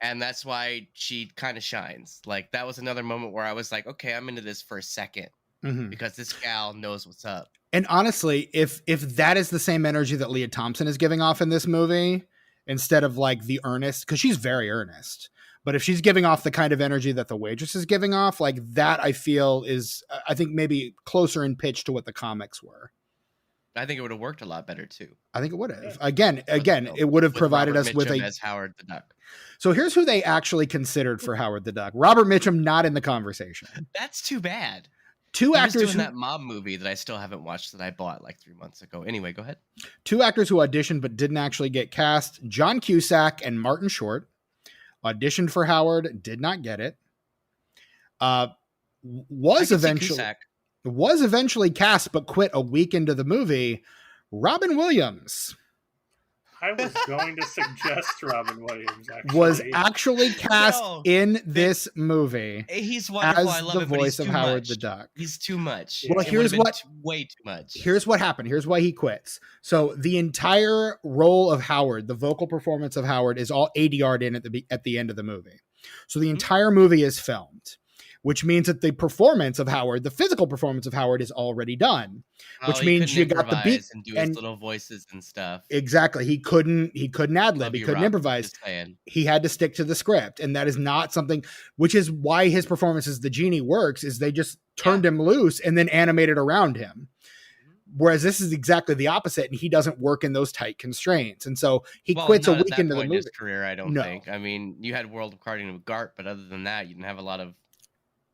And that's why she kind of shines. Like, that was another moment where I was like, okay, I'm into this for a second, because this gal knows what's up. And honestly, if that is the same energy that Leah Thompson is giving off in this movie, instead of like the earnest, because she's very earnest, but if she's giving off the kind of energy that the waitress is giving off, like that, I feel is, I think maybe closer in pitch to what the comics were. I think it would have worked a lot better too. I think it would have. Again, it would have provided Robert us with Mitchum a as Howard the Duck. So here's who they actually considered for Howard the Duck. Robert Mitchum not in the conversation. That's too bad. Two He actors was doing who, that mob movie that I still haven't watched that I bought like 3 months ago. Anyway, go ahead. Two actors who auditioned but didn't actually get cast. John Cusack and Martin Short auditioned for Howard, did not get it. Was eventually cast but quit a week into the movie. Robin Williams I was going to suggest Robin Williams. was actually cast in this movie. He's wonderful. As I love the him, but voice he's of too Howard much. the Duck. He's too much. Well, It here's would've been what- way too much. Here's what happened. Here's why he quits. So the entire role of Howard, the vocal performance of Howard, is all ADR'd in at the end of the movie. So the entire movie is filmed, which means that the performance of Howard, the physical performance of Howard, is already done. Which he means couldn't you got the beat improvise and do and- his little voices and stuff. Exactly. He couldn't ad lib. Love He you, couldn't Rob. improvise. Just saying. He had to stick to the script, and that is not something. Which is why his performance as the genie works. Is they just turned him loose and then animated around him. Whereas this is exactly the opposite, and he doesn't work in those tight constraints, and so he quits a not at week that into the point in movie. his career, I don't No. think. I mean, you had World of Karting with Gart, but other than that, you didn't have a lot of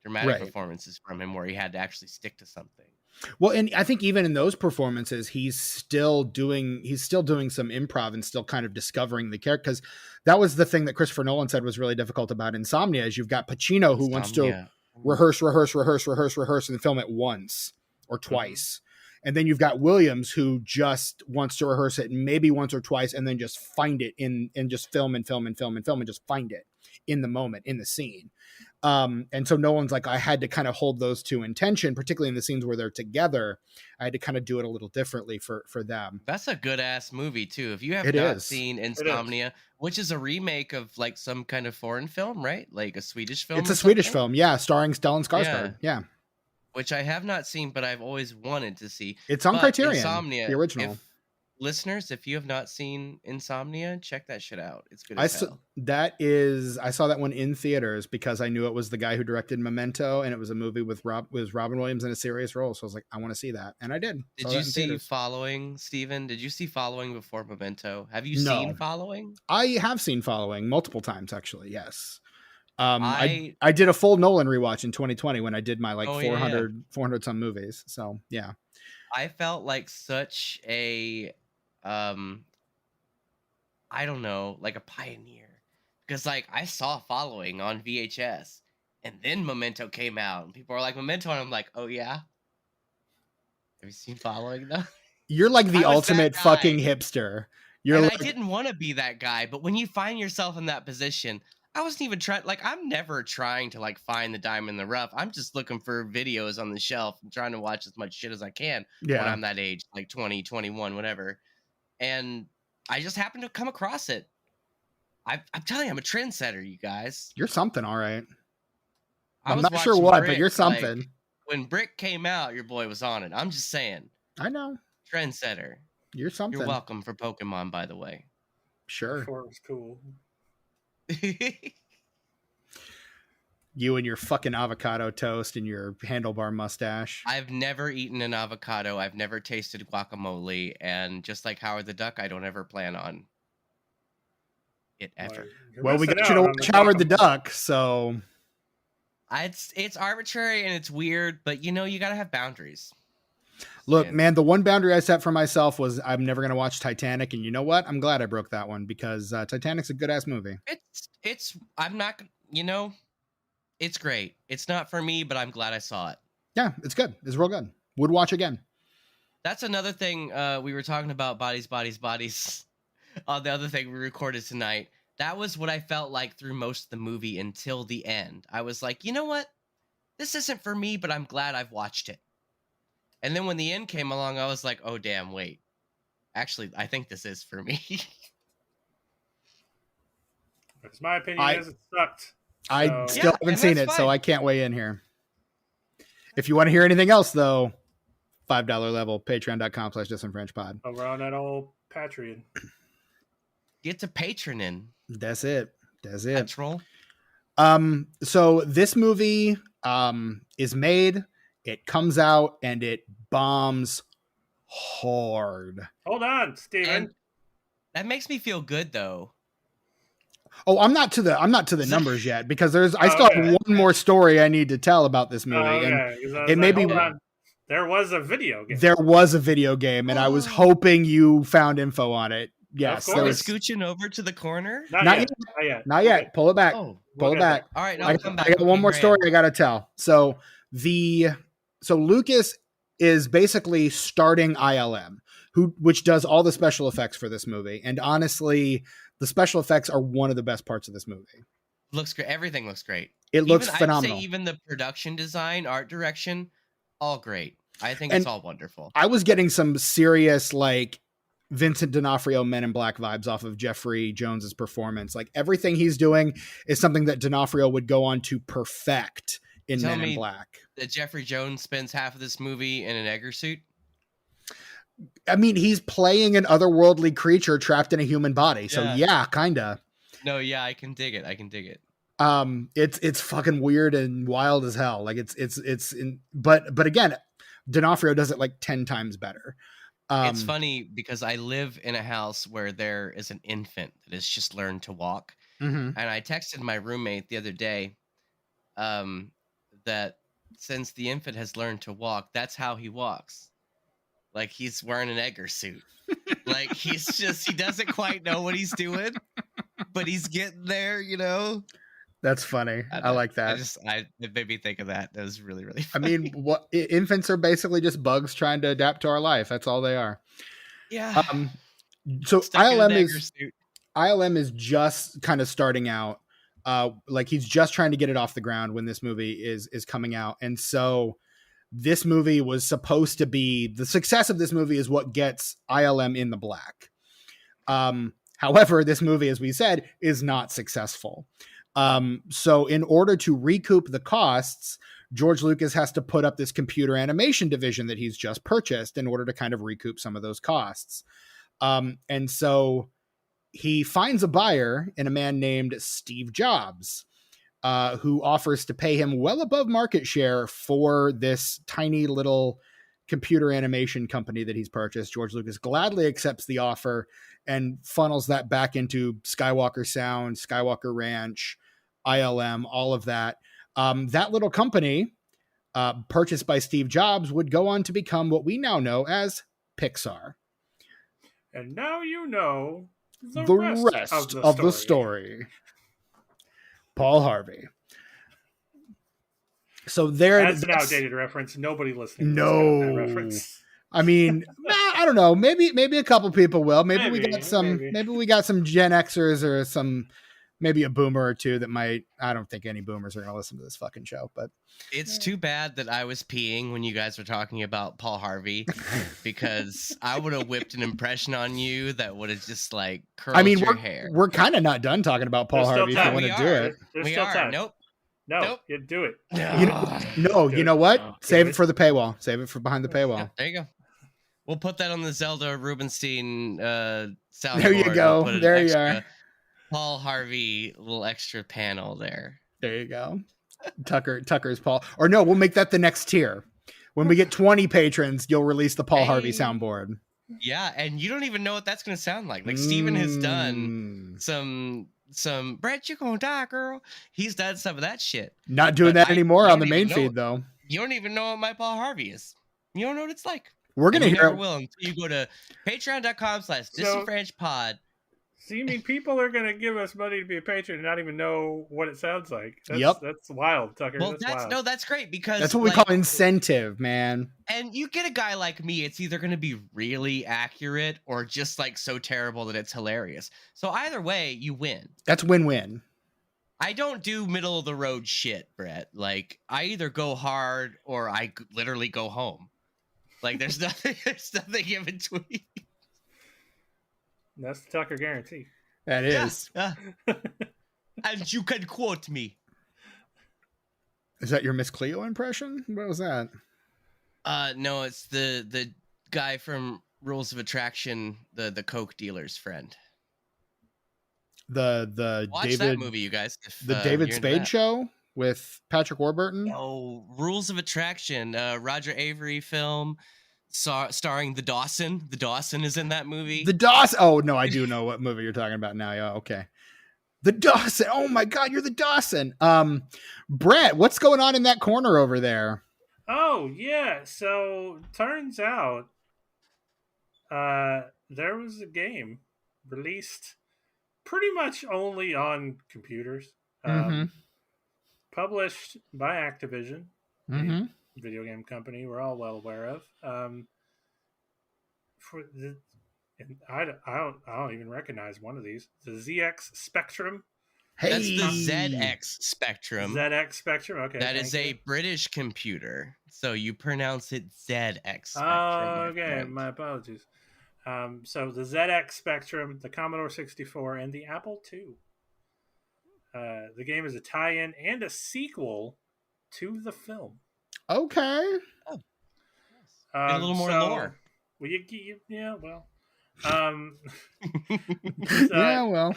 dramatic Right. performances from him where he had to actually stick to something. Well, and I think even in those performances, he's still doing some improv and still kind of discovering the character. Because that was the thing that Christopher Nolan said was really difficult about Insomnia, is you've got Pacino who wants to Insomnia. rehearse and film it once or twice. And then you've got Williams who just wants to rehearse it maybe once or twice and then just find it and just film and just find it in the moment, in the scene. And so Nolan's like, I had to kind of hold those two in tension, particularly in the scenes where they're together. I had to kind of do it a little differently for them. That's a good ass movie too. If you have It not is. seen Insomnia, which is a remake of like some kind of foreign film, right? Like a Swedish film. It's or a Swedish something? film, yeah, starring Stellan Skarsgård. Yeah. Which I have not seen, but I've always wanted to see. It's on But Criterion, Insomnia, the original. Listeners, if you have not seen Insomnia, check that shit out. It's good I as saw, hell. I saw that one in theaters because I knew it was the guy who directed Memento, and it was a movie with Robin Williams in a serious role. So I was like, I want to see that, and I did. Did Saw you that in see theaters. Following, Steven? Did you see Following before Memento? Have you No. seen Following? I have seen Following multiple times, actually. Yes. I I did a full Nolan rewatch in 2020 when I did my like Oh, 400 some movies. So yeah. I felt like such a I don't know, like a pioneer. Because like I saw Following on VHS and then Memento came out and people are like Memento and I'm like, "Oh yeah? Have you seen Following though?" You're like the I was that ultimate guy. fucking hipster. You're And like, I didn't want to be that guy, but when you find yourself in that position, I wasn't even trying. Like, I'm never trying to like find the diamond in the rough. I'm just looking for videos on the shelf and trying to watch as much shit as I can when yeah. I'm that age, like 20, 21, whatever. And I just happened to come across it. I'm telling you, I'm a trendsetter, you guys. You're something, all right. I I'm was not sure watching what, but Brick, you're like, something. when Brick came out, your boy was on it. I'm just saying, I know. trendsetter. You're something. You're welcome for Pokemon, by the way. Sure. Before it was cool. You and your fucking avocado toast and your handlebar mustache. I've never eaten an avocado. I've never tasted guacamole. And just like Howard the Duck, I don't ever plan on it ever. Well, we missing got you to out on watch Howard the guacamole. Duck, so It's arbitrary and it's weird, but you know, you got to have boundaries. look, Yeah. man, the one boundary I set for myself was I'm never going to watch Titanic, and you know what? I'm glad I broke that one because Titanic's a good-ass movie. I'm not, you know, it's great. It's not for me, but I'm glad I saw it. Yeah, it's good. It's real good. Would watch again. That's another thing we were talking about, bodies. The other thing we recorded tonight. That was what I felt like through most of the movie until the end. I was like, you know what? This isn't for me, but I'm glad I've watched it. And then when the end came along, I was like, oh, damn, wait. Actually, I think this is for me. Because my opinion is it sucked. I So- still Yeah, haven't and seen that's it, so fine. I can't weigh in here. If you want to hear anything else, though, $5 level, patreon.com/disenfranchpod. Over on that old Patreon. Get to patroning. That's it. That's it. Petrol. So this movie is made, it comes out, and it bombs hard. Hold on, Steven. And that makes me feel good though. Oh, I'm not to the numbers yet because I still have okay. one more story I need to tell about this movie. Okay. And it may be. Hold on. There was a video game. There was a video game, and I was hoping you found info on it. Yes, Of Are we course. scooching over to the corner? Not yet. Not yet. Okay. Pull it back. Oh, Pull it back. all right. No, I come back. got one more Grand. story I got to tell. So Lucas is basically starting ILM, which does all the special effects for this movie. And honestly, the special effects are one of the best parts of this movie. Looks great. Everything looks great. It looks I'd phenomenal. say even the production design, art direction, all great. I think it's all wonderful. I was getting some serious like Vincent D'Onofrio Men in Black vibes off of Jeffrey Jones's performance. Like everything he's doing is something that D'Onofrio would go on to perfect in Men in Black. That Jeffrey Jones spends half of this movie in an Egger suit. I mean, he's playing an otherworldly creature trapped in a human body. So yeah, kinda. No, yeah, I can dig it. It's fucking weird and wild as hell. Like but again, D'Onofrio does it like 10 times better. It's funny because I live in a house where there is an infant that has just learned to walk. Mm-hmm. And I texted my roommate the other day that since the infant has learned to walk, that's how he walks. Like he's wearing an Egger suit. Like he doesn't quite know what he's doing, but he's getting there, you know? That's funny. I like that. It made me think of that. That was really, really funny. I mean, infants are basically just bugs trying to adapt to our life. That's all they are. Yeah. So ILM is just kind of starting out. Like he's just trying to get it off the ground when this movie is coming out. And so this movie was supposed to be, the success of this movie is what gets ILM in the black. However, this movie, as we said, is not successful. So in order to recoup the costs, George Lucas has to put up this computer animation division that he's just purchased in order to kind of recoup some of those costs. And so he finds a buyer in a man named Steve Jobs, who offers to pay him well above market share for this tiny little computer animation company that he's purchased. George Lucas gladly accepts the offer and funnels that back into Skywalker Sound, Skywalker Ranch, ILM, all of that. That little company, purchased by Steve Jobs, would go on to become what we now know as Pixar. And now you know the rest of the story. Paul Harvey. So that's an outdated reference. Nobody listening to that reference. I mean, I don't know. Maybe a couple people will. Maybe we got some Gen Xers or maybe a boomer or two that might. I don't think any boomers are going to listen to this fucking show, but it's too bad that I was peeing when you guys were talking about Paul Harvey, because I would have whipped an impression on you that would have just like curled your hair. We're kind of not done talking about Paul Harvey. If you want to do it, we are. Time. Nope. You do it. You know what? Save it for the paywall. Save it for behind the paywall. Yeah, there you go. We'll put that on the Zelda Rubinstein soundboard. There you go. There you are. Paul Harvey, little extra panel there. There you go. Tucker's Paul. Or no, we'll make that the next tier. When we get 20 patrons, you'll release the Paul Harvey soundboard. Yeah, and you don't even know what that's going to sound like. Like Steven has done some Brett, you gonna die, girl. He's done some of that shit. Not doing that anymore on the main feed, though. You don't even know what my Paul Harvey is. You don't know what it's like. We're gonna hear it. Will until you go to patreon.com/disenfranchpod. So you mean people are gonna give us money to be a patron and not even know what it sounds like? That's wild, Tucker. Well, wild. That's great, because that's what we call incentive, man. And you get a guy like me, it's either gonna be really accurate or just like so terrible that it's hilarious. So either way, you win. That's win-win. I don't do middle of the road shit, Brett. Like I either go hard or I literally go home. Like there's nothing in between. That's the Tucker guarantee. That is. Yeah. And you can quote me. Is that your Miss Cleo impression? What was that? No, it's the guy from Rules of Attraction, the coke dealer's friend. Watch that movie, you guys. The David Spade show with Patrick Warburton. Oh, Rules of Attraction, Roger Avery film. starring the Dawson. The Dawson is in that movie. The Dawson. Oh no, I do know what movie you're talking about now. Yeah, okay. The Dawson. Oh my God, you're the Dawson. Brett, what's going on in that corner over there? Oh yeah. So turns out, there was a game released pretty much only on computers, published by Activision, a video game company we're all well aware of. For the, and I don't even recognize one of these. The ZX Spectrum. Hey, That's the ZX Spectrum. ZX Spectrum. Okay, that is a British computer, so you pronounce it ZX Spectrum. Oh, okay. My apologies. So the ZX Spectrum, the Commodore 64, and the Apple II. The game is a tie-in and a sequel to the film. Okay. Oh. A little more lore. Well, yeah, well. Yeah, well.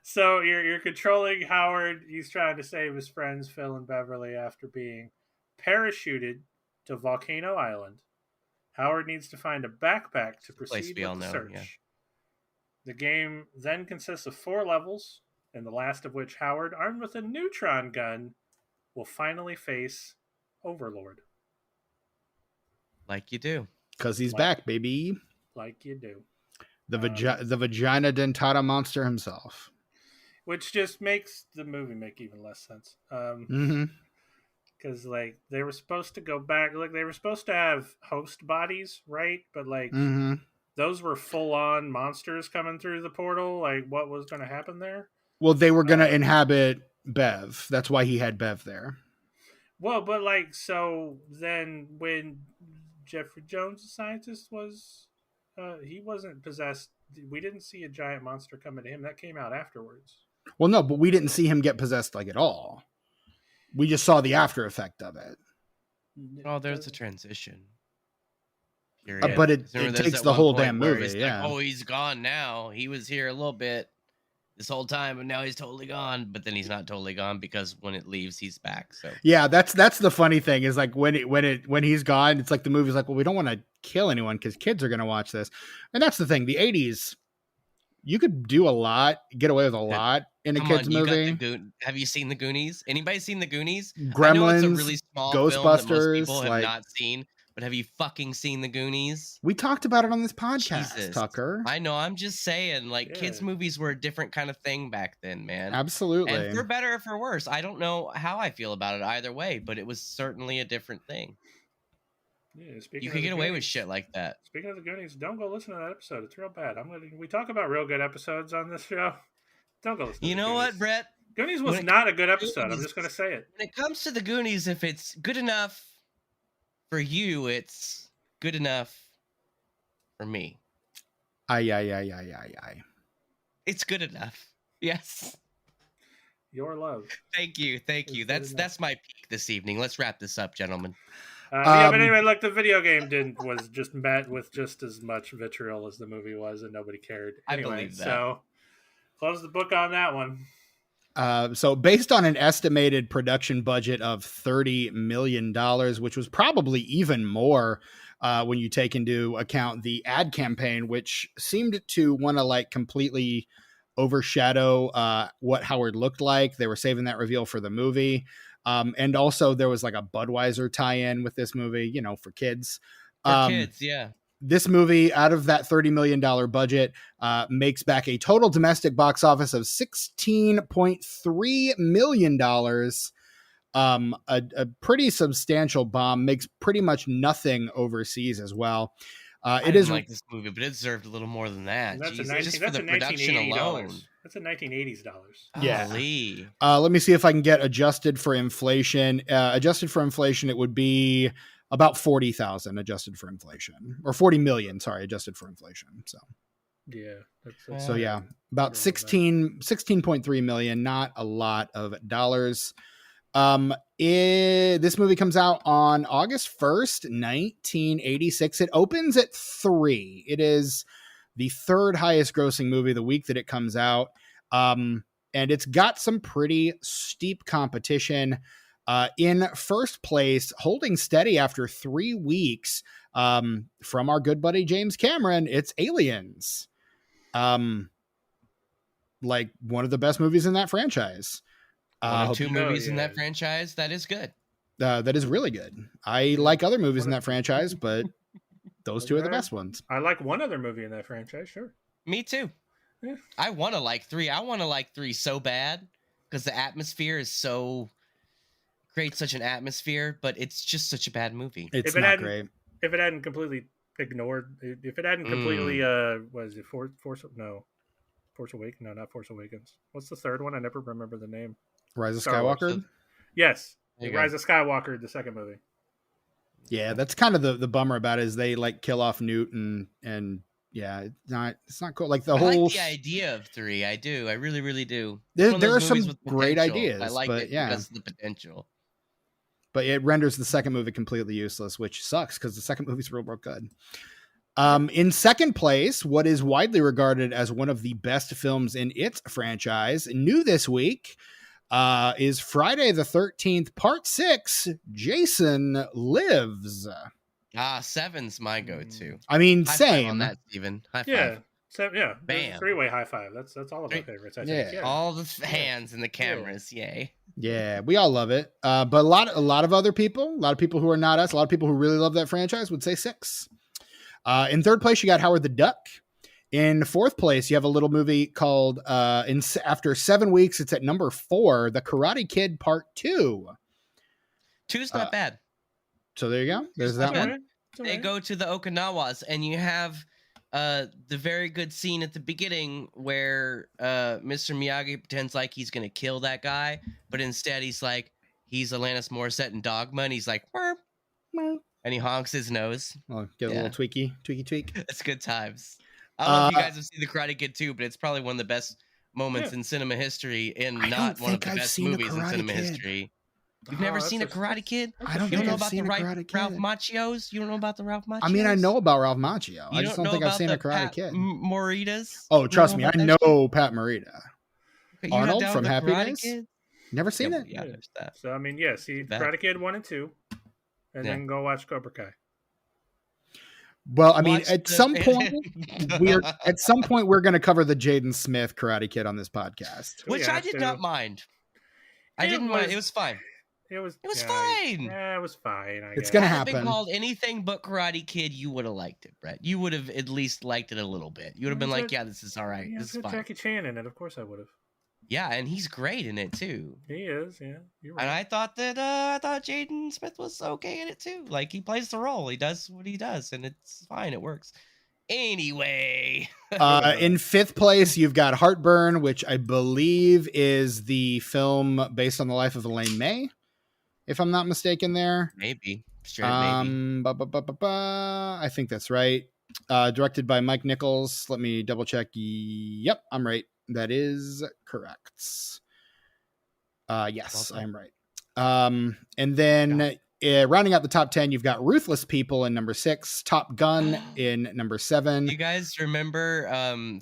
So you're controlling Howard. He's trying to save his friends Phil and Beverly after being parachuted to Volcano Island. Howard needs to find a backpack to proceed with the search. Yeah. The game then consists of 4 levels, and the last of which Howard, armed with a neutron gun, will finally face Overlord. Like you do. Because he's back, baby. Like you do. The vagina dentata monster himself. Which just makes the movie make even less sense. Because like they were supposed to go back, like they were supposed to have host bodies, right? But like those were full on monsters coming through the portal. Like what was going to happen there? Well, they were going to inhabit Bev. That's why he had Bev there. Well, but like so then when Jeffrey Jones, the scientist, was he wasn't possessed. We didn't see a giant monster coming to him. That came out afterwards. Well, no, but we didn't see him get possessed like at all. We just saw the after effect of it. Oh, there's a transition. But it takes the whole damn movie. Yeah. Like, oh, he's gone now. He was here a little bit this whole time, and now he's totally gone. But then he's not totally gone because when it leaves, he's back. So yeah, that's the funny thing is like when he's gone, it's like the movie's like, well, we don't want to kill anyone because kids are gonna watch this, and that's the thing. The 80s, you could do a lot, get away with a lot in a kids movie. Have you seen the Goonies? Anybody seen the Goonies? Gremlins, I know it's a really small Ghostbusters, film that most people have not seen. But have you fucking seen the Goonies? We talked about it on this podcast, Jesus. Tucker. I know. I'm just saying, like, kids' movies were a different kind of thing back then, man. Absolutely. And for better or for worse. I don't know how I feel about it either way, but it was certainly a different thing. Yeah, you could get away with shit like that. Speaking of the Goonies, don't go listen to that episode. It's real bad. We talk about real good episodes on this show. Don't go listen to You know what, Brett? Goonies was not a good episode. I'm just going to say it. When it comes to the Goonies, if it's good enough for you, it's good enough for me. Aye. It's good enough. Yes. Your love. Thank you. That's my peak this evening. Let's wrap this up, gentlemen. Yeah, but anyway, look, the video game was just met with just as much vitriol as the movie was, and nobody cared. Anyway, I believe that. So, close the book on that one. So based on an estimated production budget of $30 million, which was probably even more when you take into account the ad campaign, which seemed to want to like completely overshadow what Howard looked like. They were saving that reveal for the movie. And also there was like a Budweiser tie-in with this movie, you know, for kids. For kids, yeah. This movie, out of that $30 million budget, makes back a total domestic box office of $16.3 million. A pretty substantial bomb, makes pretty much nothing overseas as well. I didn't like this movie, but it deserved a little more than that. That's just for the production alone. That's a 1980s dollars. Yeah. Holy. Let me see if I can get adjusted for inflation. Adjusted for inflation, it would be about 40,000 adjusted for inflation, or 40 million. Sorry, adjusted for inflation. So yeah. So yeah, about 16.3 million. Not a lot of dollars. This movie comes out on August 1st, 1986. It opens at 3. It is the third highest grossing movie the week that it comes out. And it's got some pretty steep competition. In first place, holding steady after 3 weeks, from our good buddy James Cameron. It's Aliens. Like one of the best movies in that franchise. One of two movies in that franchise that is good. That is really good. I like other movies in that franchise, but those two are the best ones. I like one other movie in that franchise, sure. Me too. Yeah. I want to like 3. I want to like 3 so bad because the atmosphere is so creates such an atmosphere, but it's just such a bad movie. It's not great. If it hadn't completely ignored, if it hadn't completely, what is it, Force Awakens? No, not Force Awakens. What's the third one? I never remember the name. Rise of Skywalker? Yes. Rise of Skywalker, the second movie. Yeah, that's kind of the bummer about it is they like kill off Newt and yeah, it's not cool. Like I like the idea of 3. I do. I really, really do. There are some great ideas. I like it because of the potential. But it renders the second movie completely useless, which sucks because the second movie's real good. In second place, what is widely regarded as one of the best films in its franchise, new this week, is Friday the 13th, Part 6, Jason Lives. 7's my go-to. I mean, high same. Five on that, Steven. High five. Yeah. So, yeah. Bam. 3-way high five. That's all of my favorites. I think. Yeah. All the hands and the cameras. Yay. Yeah, we all love it. But a lot of other people, who are not us, a lot of people who really love that franchise would say 6. In third place, you got Howard the Duck. In fourth place, you have a little movie called after 7 weeks, it's at number 4, The Karate Kid Part 2. 2's not bad. So there you go. There's that one. They go to the Okinawas, and you have the very good scene at the beginning where Mr. Miyagi pretends like he's gonna kill that guy, but instead he's Alanis Morissette in Dogma, and he's like, "Merp, merp," and he honks his nose. Oh, get a little tweak. It's good times. I don't know if you guys have seen The Karate Kid too, but it's probably one of the best moments in cinema history, and not one of the best movies in cinema history. You've never seen a Karate Kid? I don't you think don't know I've about seen the a Karate Kid. Ralph Macchios? You don't know about the Ralph Macchios? I mean, I know about Ralph Macchio. I just don't think I've seen a Karate Kid. Morita's? Oh, trust me, I know Pat Morita. Okay, Arnold from Happy Days? Kid? Never seen it? Yeah, there's that. So, I mean, see Karate Kid 1 and 2, and then go watch Cobra Kai. Well, I mean, at some point we're going to cover the Jaden Smith Karate Kid on this podcast, which I did not mind. I didn't mind. It was fine. It was fine. Yeah, it was fine. It's going to happen. If it been called anything but Karate Kid, you would have liked it, Brett. You would have at least liked it a little bit. You would have been like, yeah, this is all right. Yeah, this is fine. Jackie Chan in it. Of course I would have. Yeah, and he's great in it too. He is, yeah. You're right. And I thought Jaden Smith was okay in it too. Like, he plays the role. He does what he does, and it's fine. It works. Anyway. In fifth place, you've got Heartburn, which I believe is the film based on the life of Elaine May, if I'm not mistaken there. Maybe. Maybe. I think that's right. Directed by Mike Nichols. Let me double check. Yep, I'm right. That is correct. Yes, I'm right. And then rounding out the top 10, you've got Ruthless People in number 6, Top Gun in number 7. You guys remember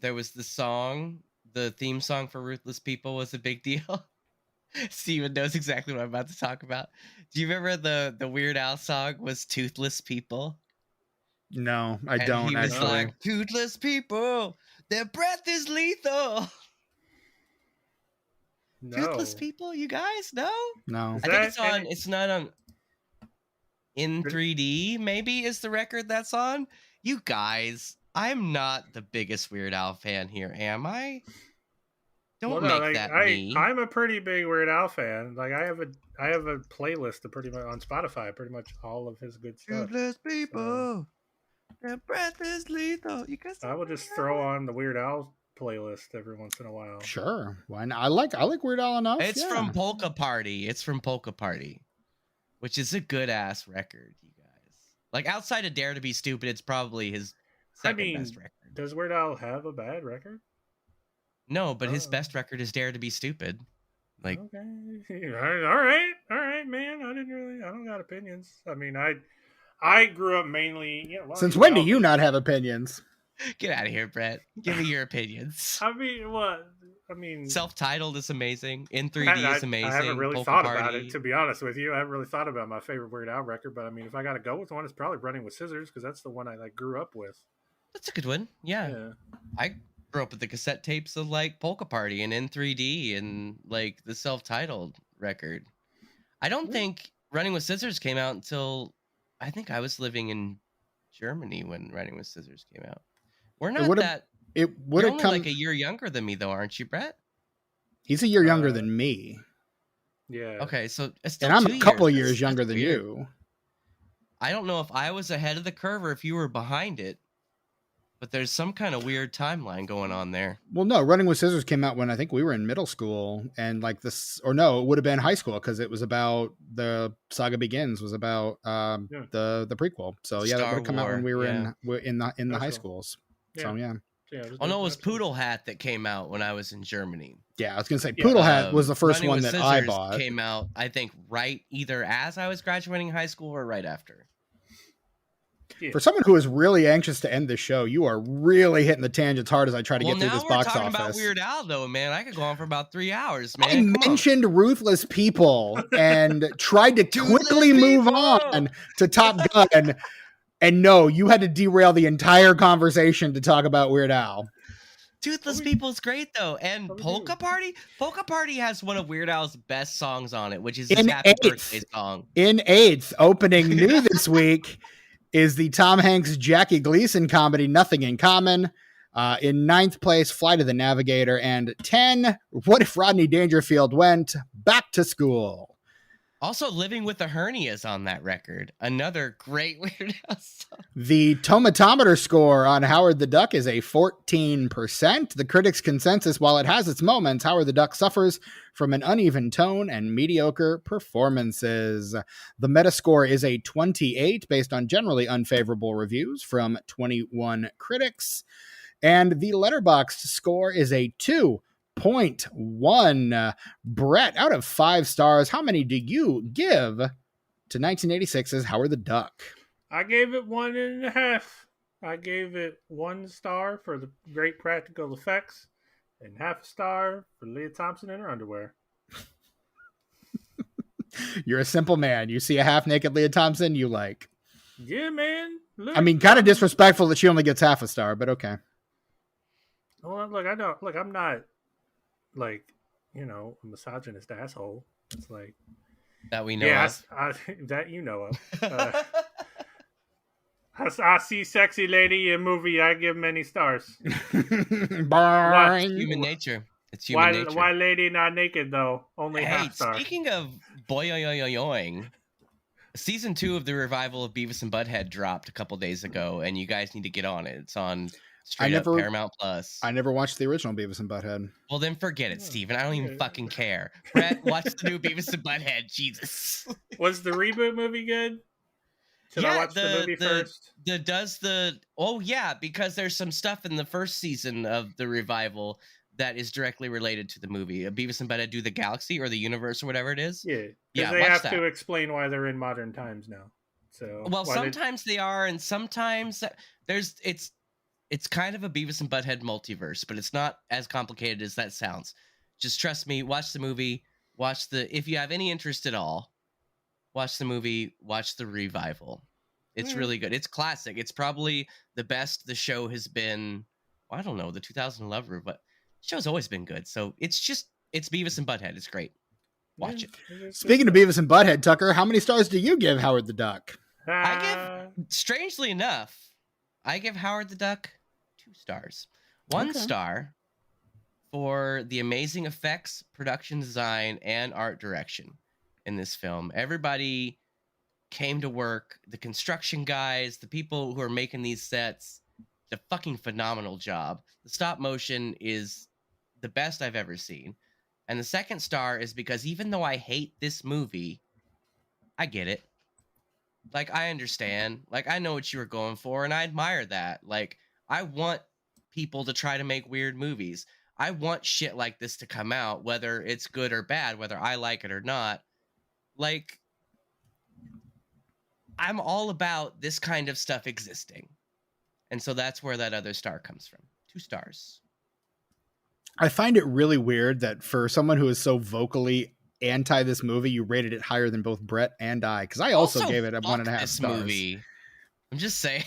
there was the theme song for Ruthless People was a big deal? Steven knows exactly what I'm about to talk about. Do you remember the Weird Al song was Toothless People? No, I don't. He was like, toothless people, their breath is lethal. No. Toothless people, you guys? No? No. I think it's not on in 3D, maybe is the record that's on. You guys, I'm not the biggest Weird Al fan here, am I? Don't make that me. I'm a pretty big Weird Al fan. Like, I have a playlist of pretty much on Spotify, pretty much all of his good stuff. Toothless people. Their breath is lethal. You guys, I will just throw on the Weird Al playlist every once in a while. Sure, why not? I like Weird Al enough. It's from Polka Party. Which is a good ass record, you guys. Like, outside of Dare to Be Stupid, it's probably his second best record. Does Weird Al have a bad record? No, but his best record is Dare to Be Stupid. Like, okay, all right, man. I don't got opinions. I mean, I grew up mainly. Since when do you not have opinions? Get out of here, Brett. Give me your opinions. I mean, what? I mean, Self-titled is amazing. In 3D is amazing. I haven't really Polka thought Party. about it, to be honest with you. I haven't really thought about my favorite Weird Al record, but I mean, if I got to go with one, it's probably Running with Scissors because that's the one I like grew up with. That's a good one. Yeah. I grew up with the cassette tapes of like Polka Party and in 3D and like the self-titled record. I don't think Running with Scissors came out until I think I was living in Germany when Running with Scissors came out. We're not that. It would You're have only come like a year younger than me, though, aren't you, Brett? He's a year younger than me. Yeah. Okay, so it's still And I'm 2 a couple years. years younger That's than weird. you. I don't know if I was ahead of the curve or if you were behind it, but there's some kind of weird timeline going on there. Well, no, Running with Scissors came out when I think we were in middle school, and like this, or no, it would have been high school because it was about the Saga Begins was about the prequel. So yeah, that would have come out when we were in the high schools. So yeah. Oh no, it was Poodle Hat that came out when I was in Germany. Yeah, I was gonna say Poodle Hat was the first Running one with that I Scissors bought. Came out, I think, right either as I was graduating high school or right after. For someone who is really anxious to end this show, you are really hitting the tangents hard as I try to get through this box office. Well, now we're talking about Weird Al, though, man. I could go on for about 3 hours, man. I mentioned Ruthless People and tried to quickly move on to Top Gun. And no, you had to derail the entire conversation to talk about Weird Al. Toothless People's great, though. And Polka Party? Polka Party has one of Weird Al's best songs on it, which is his Happy Birthday song. In 8th, opening new this week, is the Tom Hanks Jackie Gleason comedy Nothing in Common. In 9th place, Flight of the Navigator. And 10, What If Rodney Dangerfield Went Back to School? Also, Living with the Hernias on that record. Another great Weird Al song. The tomatometer score on Howard the Duck is a 14%. The critics' consensus, while it has its moments, Howard the Duck suffers from an uneven tone and mediocre performances. The Metascore is a 28 based on generally unfavorable reviews from 21 critics. And the Letterboxd score is a 2.1. Brett, out of 5 stars, how many do you give to 1986's Howard the Duck? I gave it 1.5. I gave it 1 star for the great practical effects and 0.5 star for Leah Thompson in her underwear. You're a simple man. You see a half-naked Leah Thompson, you like. Yeah, man. Look, I mean, kind of disrespectful that she only gets 0.5 star, but okay. Well, look, I don't. Look, I'm not like, a misogynist asshole. It's like that we know of. That you know of. I see sexy lady in movie. I give many stars. Human nature. It's human nature. Why lady not naked though? Only 0.5 star. Speaking of boing, season 2 of the revival of Beavis and Butthead dropped a couple days ago, and you guys need to get on it. It's on straight up Paramount Plus. I never watched the original Beavis and Butthead. Well, then forget it, Steven. I don't even fucking care. Brett, watch the new Beavis and Butthead. Jesus. Was the reboot movie good? Should I watch the movie first? Because there's some stuff in the first season of the revival that is directly related to the movie. Beavis and Butthead do the galaxy or the universe or whatever it is. Yeah, because they have to explain why they're in modern times now. So sometimes they are, and sometimes it's kind of a Beavis and Butthead multiverse, but it's not as complicated as that sounds. Just trust me. Watch the movie. If you have any interest at all, watch the movie. Watch the revival. It's really good. It's classic. It's probably the best the show has been. I don't know, the 2011, but the show's always been good. So it's Beavis and Butthead. It's great. Watch it. Speaking of Beavis and Butthead, Tucker, how many stars do you give Howard the Duck? Strangely enough, I give Howard the Duck 2 stars. 1 star for the amazing effects, production design, and art direction in this film. Everybody came to work. The construction guys, the people who are making these sets, did a fucking phenomenal job. The stop motion is the best I've ever seen. And the 2nd star is because even though I hate this movie, I get it. Like, I understand. Like, I know what you were going for, and I admire that. Like, I want people to try to make weird movies. I want shit like this to come out, whether it's good or bad, whether I like it or not. Like, I'm all about this kind of stuff existing. And so that's where that other star comes from. 2 stars. I find it really weird that for someone who is so vocally anti this movie, you rated it higher than both Brett and I, because I also gave it a 1.5 stars. Movie. I'm just saying.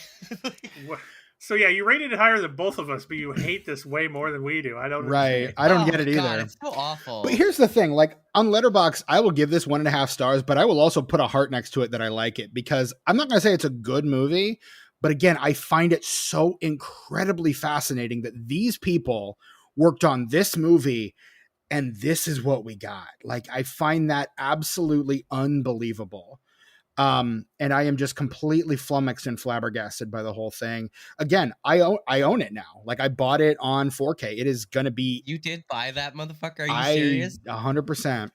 So yeah, you rated it higher than both of us, but you hate this way more than we do. I don't Right. I don't get it either. God, it's so awful. But here's the thing, like on Letterboxd, I will give this 1.5 stars, but I will also put a heart next to it that I like it, because I'm not going to say it's a good movie, but again, I find it so incredibly fascinating that these people worked on this movie and this is what we got. Like, I find that absolutely unbelievable. And I am just completely flummoxed and flabbergasted by the whole thing. Again, I own it now. Like, I bought it on 4K. It is going to be... You did buy that, motherfucker? Are you serious? 100%.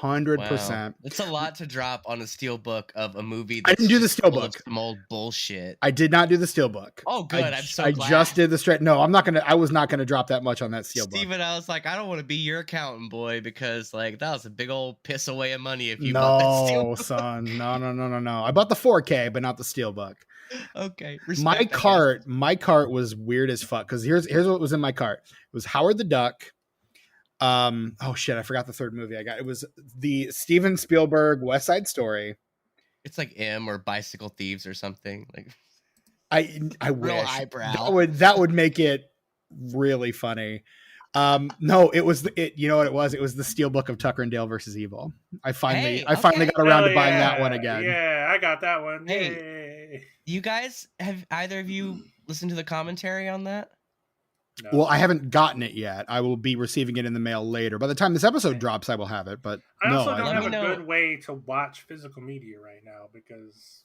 100%. Wow. It's a lot to drop on a steelbook of a movie. I didn't do the steelbook. Some old bullshit. I did not do the steelbook. Oh, good. I'm so glad. I just did the straight. No, I was not gonna drop that much on that steelbook. Steven, I was like, I don't want to be your accountant, boy, because like that was a big old piss away of money if you bought that steelbook. No, son. No. I bought the 4K, but not the steelbook. Okay. Respect, my cart was weird as fuck, because here's what was in my cart. It was Howard the Duck. Oh shit, I forgot the third movie I got. It was the Steven Spielberg West Side Story. It's like M or Bicycle Thieves or something. Like I real wish eyebrow. that would make it really funny. No, it was you know what it was? It was the Steelbook of Tucker and Dale versus Evil. I finally got around to buying that one again. Yeah, I got that one. Hey, Yay. You guys, have either of you listened to the commentary on that? No. Well, I haven't gotten it yet. I will be receiving it in the mail later. By the time this episode drops, I will have it. But I no, also don't have a know. good way to watch physical media right now, because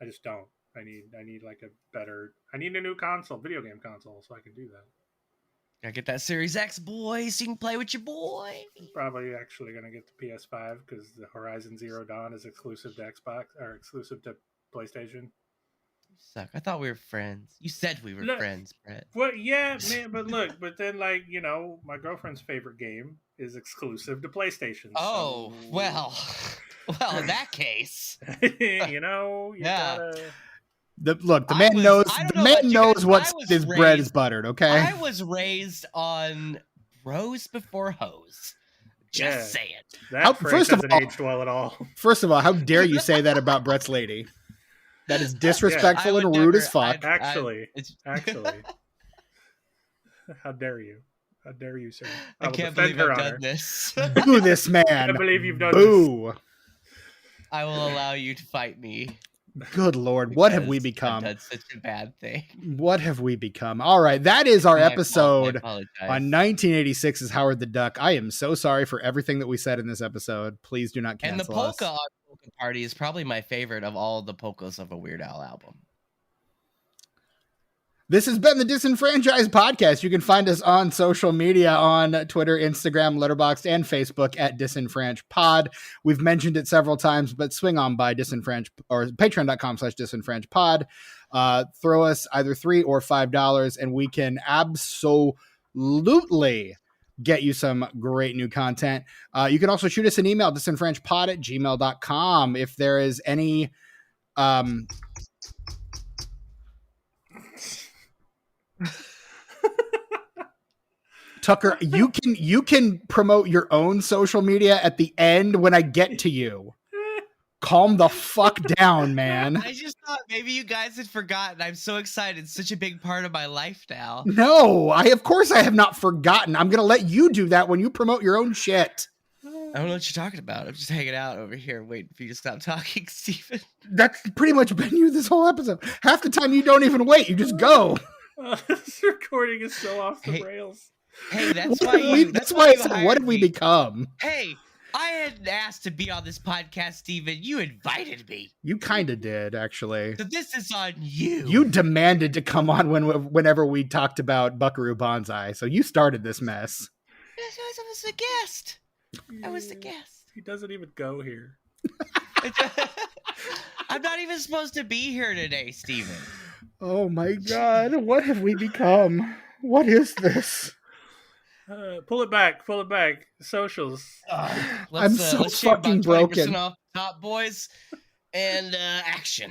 I just don't. I need like I need a new console, video game console, so I can do that. Gotta get that Series X, boy, so you can play with your boy. I'm probably actually gonna get the PS5 because the Horizon Zero Dawn is exclusive to Xbox or exclusive to PlayStation. You suck. I thought we were friends. You said we were friends, Brett. Well, yeah, man, but then like, my girlfriend's favorite game is exclusive to PlayStation. Oh, so... well, in that case, you gotta... The man knows what his bread is buttered. Okay, I was raised on bros before hoes. Just saying. That phrase hasn't aged well at all. First of all, how dare you say that about Brett's lady? That is disrespectful and rude as fuck. Actually. How dare you? How dare you, sir? I can't believe I've done this. Boo this man. I can't believe you've done Boo. this. I will allow you to fight me. Good Lord, what have we become? I've done such a bad thing. What have we become? All right, that is our episode on 1986's Howard the Duck. I am so sorry for everything that we said in this episode. Please do not cancel us. And the polka on Polka Party is probably my favorite of all the polkas of a Weird Al album. This has been the Disenfranchised Podcast. You can find us on social media on Twitter, Instagram, Letterboxd, and Facebook at DisenfranchPod. We've mentioned it several times, but swing on by patreon.com/disenfranchpod. Throw us either $3 or $5, and we can absolutely get you some great new content. You can also shoot us an email, disenfranchpod@gmail.com. If there is any... Tucker, you can promote your own social media at the end when I get to you. Calm the fuck down, man. I just thought maybe you guys had forgotten. I'm so excited. It's such a big part of my life now. No, of course I have not forgotten. I'm going to let you do that when you promote your own shit. I don't know what you're talking about. I'm just hanging out over here waiting for you to stop talking, Steven. That's pretty much been you this whole episode. Half the time you don't even wait. You just go. This recording is so off the rails. Hey, that's why I said, what did we become? Hey, I hadn't asked to be on this podcast, Steven. You invited me. You kind of did, actually. So this is on you. You demanded to come on whenever we talked about Buckaroo Banzai, so you started this mess. I was the guest. I was the guest. He doesn't even go here. I'm not even supposed to be here today, Steven. Oh my God, what have we become? What is this? Pull it back. Socials. I'm so fucking broken. Off top, boys, and action.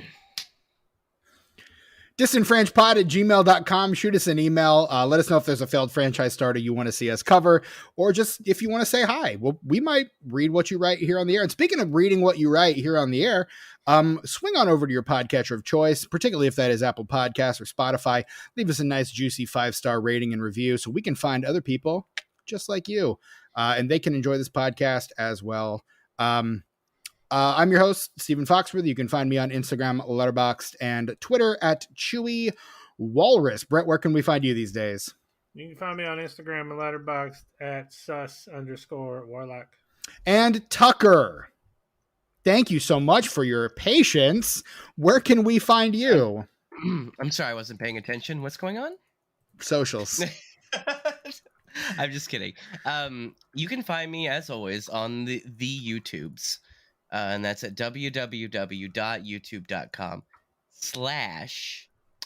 disenfranchpod@gmail.com. Shoot us an email. Let us know if there's a failed franchise starter you want to see us cover, or just if you want to say hi. Well, we might read what you write here on the air. And speaking of reading what you write here on the air, swing on over to your podcatcher of choice, particularly if that is Apple Podcasts or Spotify. Leave us a nice, juicy 5-star rating and review so we can find other people just like you, and they can enjoy this podcast as well. I'm your host, Stephen Foxworthy. You can find me on Instagram, Letterboxd, and Twitter at Chewy Walrus. Brett, where can we find you these days? You can find me on Instagram and Letterboxd at sus_warlock. And Tucker, thank you so much for your patience. Where can we find you? I'm sorry, I wasn't paying attention. What's going on? Socials. I'm just kidding. You can find me, as always, on the YouTubes. And that's at www.youtube.com/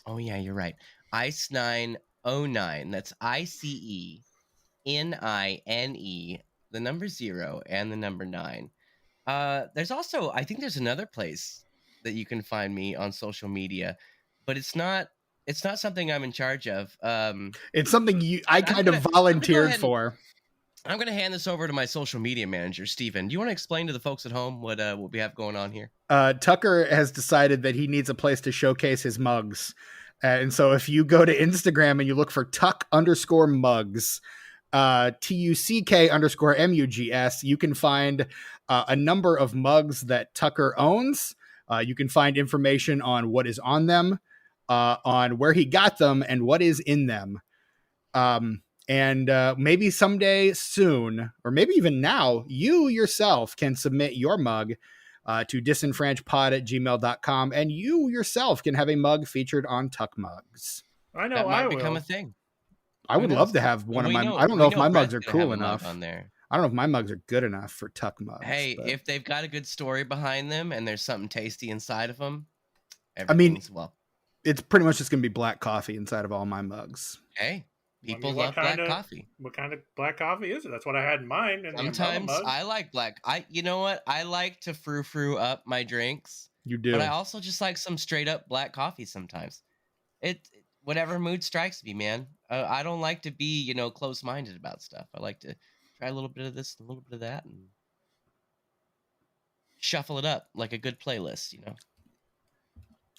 oh yeah, you're right, Ice909. That's ICENINE, the number 0 and the number 9. There's also, I think there's another place that you can find me on social media, but it's not something I'm in charge of. It's something I kind of volunteered for. I'm going to hand this over to my social media manager, Steven. Do you want to explain to the folks at home what we have going on here? Tucker has decided that he needs a place to showcase his mugs. And so if you go to Instagram and you look for Tuck_mugs, TUCK_MUGS, you can find a number of mugs that Tucker owns. You can find information on what is on them, on where he got them, and what is in them. And maybe someday soon, or maybe even now, you yourself can submit your mug to disenfranchpod@gmail.com, and you yourself can have a mug featured on Tuck Mugs. I know that might I become will. a thing. I would love to have one of my. I don't know if my mugs are cool enough. On there. I don't know if my mugs are good enough for Tuck Mugs. Hey, but if they've got a good story behind them and there's something tasty inside of them, it's pretty much just going to be black coffee inside of all my mugs. Hey. People love black coffee. What kind of black coffee is it? That's what I had in mind. Sometimes I like black. You know what? I like to frou up my drinks. You do. But I also just like some straight up black coffee sometimes. Whatever mood strikes me, man. I don't like to be, close minded about stuff. I like to try a little bit of this, a little bit of that, and shuffle it up like a good playlist,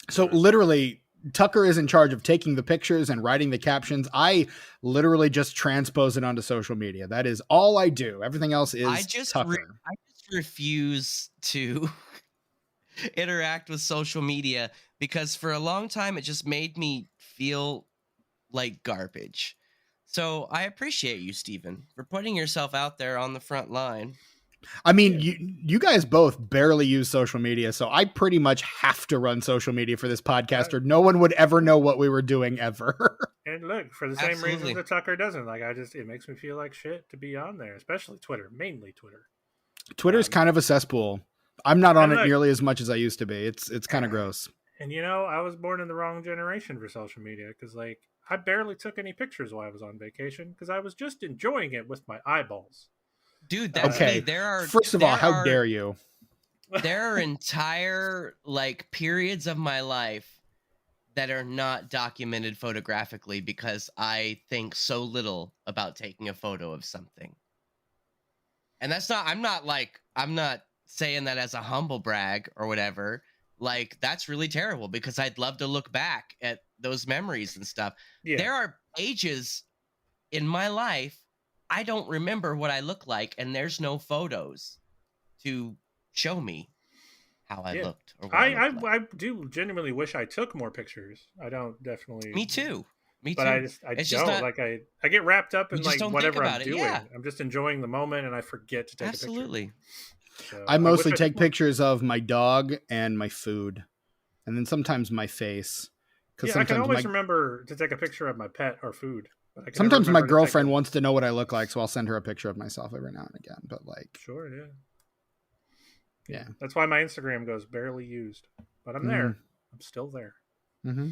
So literally, Tucker is in charge of taking the pictures and writing the captions. I literally just transpose it onto social media. That is all I do. Everything else is Tucker. I just refuse to interact with social media because for a long time it just made me feel like garbage. So I appreciate you, Steven, for putting yourself out there on the front line. I mean, you guys both barely use social media, so I pretty much have to run social media for this podcast, or no one would ever know what we were doing ever. And look, for the same reasons that Tucker doesn't. It makes me feel like shit to be on there, especially Twitter, mainly Twitter. Twitter's kind of a cesspool. I'm not on it nearly as much as I used to be. It's kind of gross. And I was born in the wrong generation for social media because I barely took any pictures while I was on vacation because I was just enjoying it with my eyeballs. Dude, that's okay. First of all, how dare you? There are entire periods of my life that are not documented photographically because I think so little about taking a photo of something. And I'm not saying that as a humble brag or whatever. That's really terrible because I'd love to look back at those memories and stuff. Yeah. There are ages in my life I don't remember what I look like, and there's no photos to show me how I looked. Or I do genuinely wish I took more pictures. I don't definitely. Me too. But I get wrapped up in whatever I'm doing. Yeah. I'm just enjoying the moment, and I forget to take a picture. Absolutely. So I mostly take pictures of my dog and my food, and then sometimes my face. Yeah, I can always remember to take a picture of my pet or food. Sometimes my girlfriend wants to know what I look like, so I'll send her a picture of myself every now and again. But sure, yeah. That's why my Instagram goes barely used, but I'm there. I'm still there. Mm-hmm.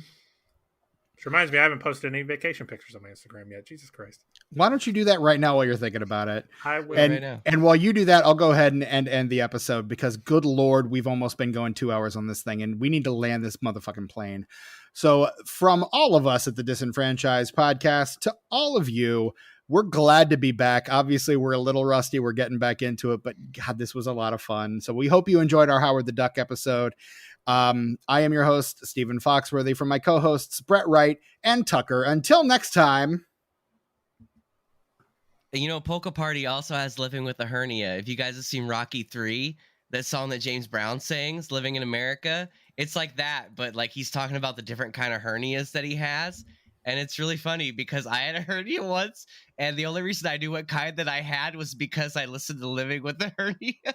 Which reminds me, I haven't posted any vacation pictures on my Instagram yet. Jesus Christ. Why don't you do that right now while you're thinking about it? I will. And, right now. and while you do that, I'll go ahead and end the episode because, good Lord, we've almost been going 2 hours on this thing, and we need to land this motherfucking plane. So from all of us at the Disenfranchised Podcast to all of you, we're glad to be back. Obviously, we're a little rusty. We're getting back into it, but God, this was a lot of fun. So we hope you enjoyed our Howard the Duck episode. I am your host, Stephen Foxworthy, from my co-hosts, Brett Wright and Tucker. Until next time. You know, Polka Party also has Living with a Hernia. If you guys have seen Rocky 3, that song that James Brown sings, Living in America, it's like that, but like he's talking about the different kind of hernias that he has. And it's really funny because I had a hernia once, and the only reason I knew what kind that I had was because I listened to Living with a Hernia.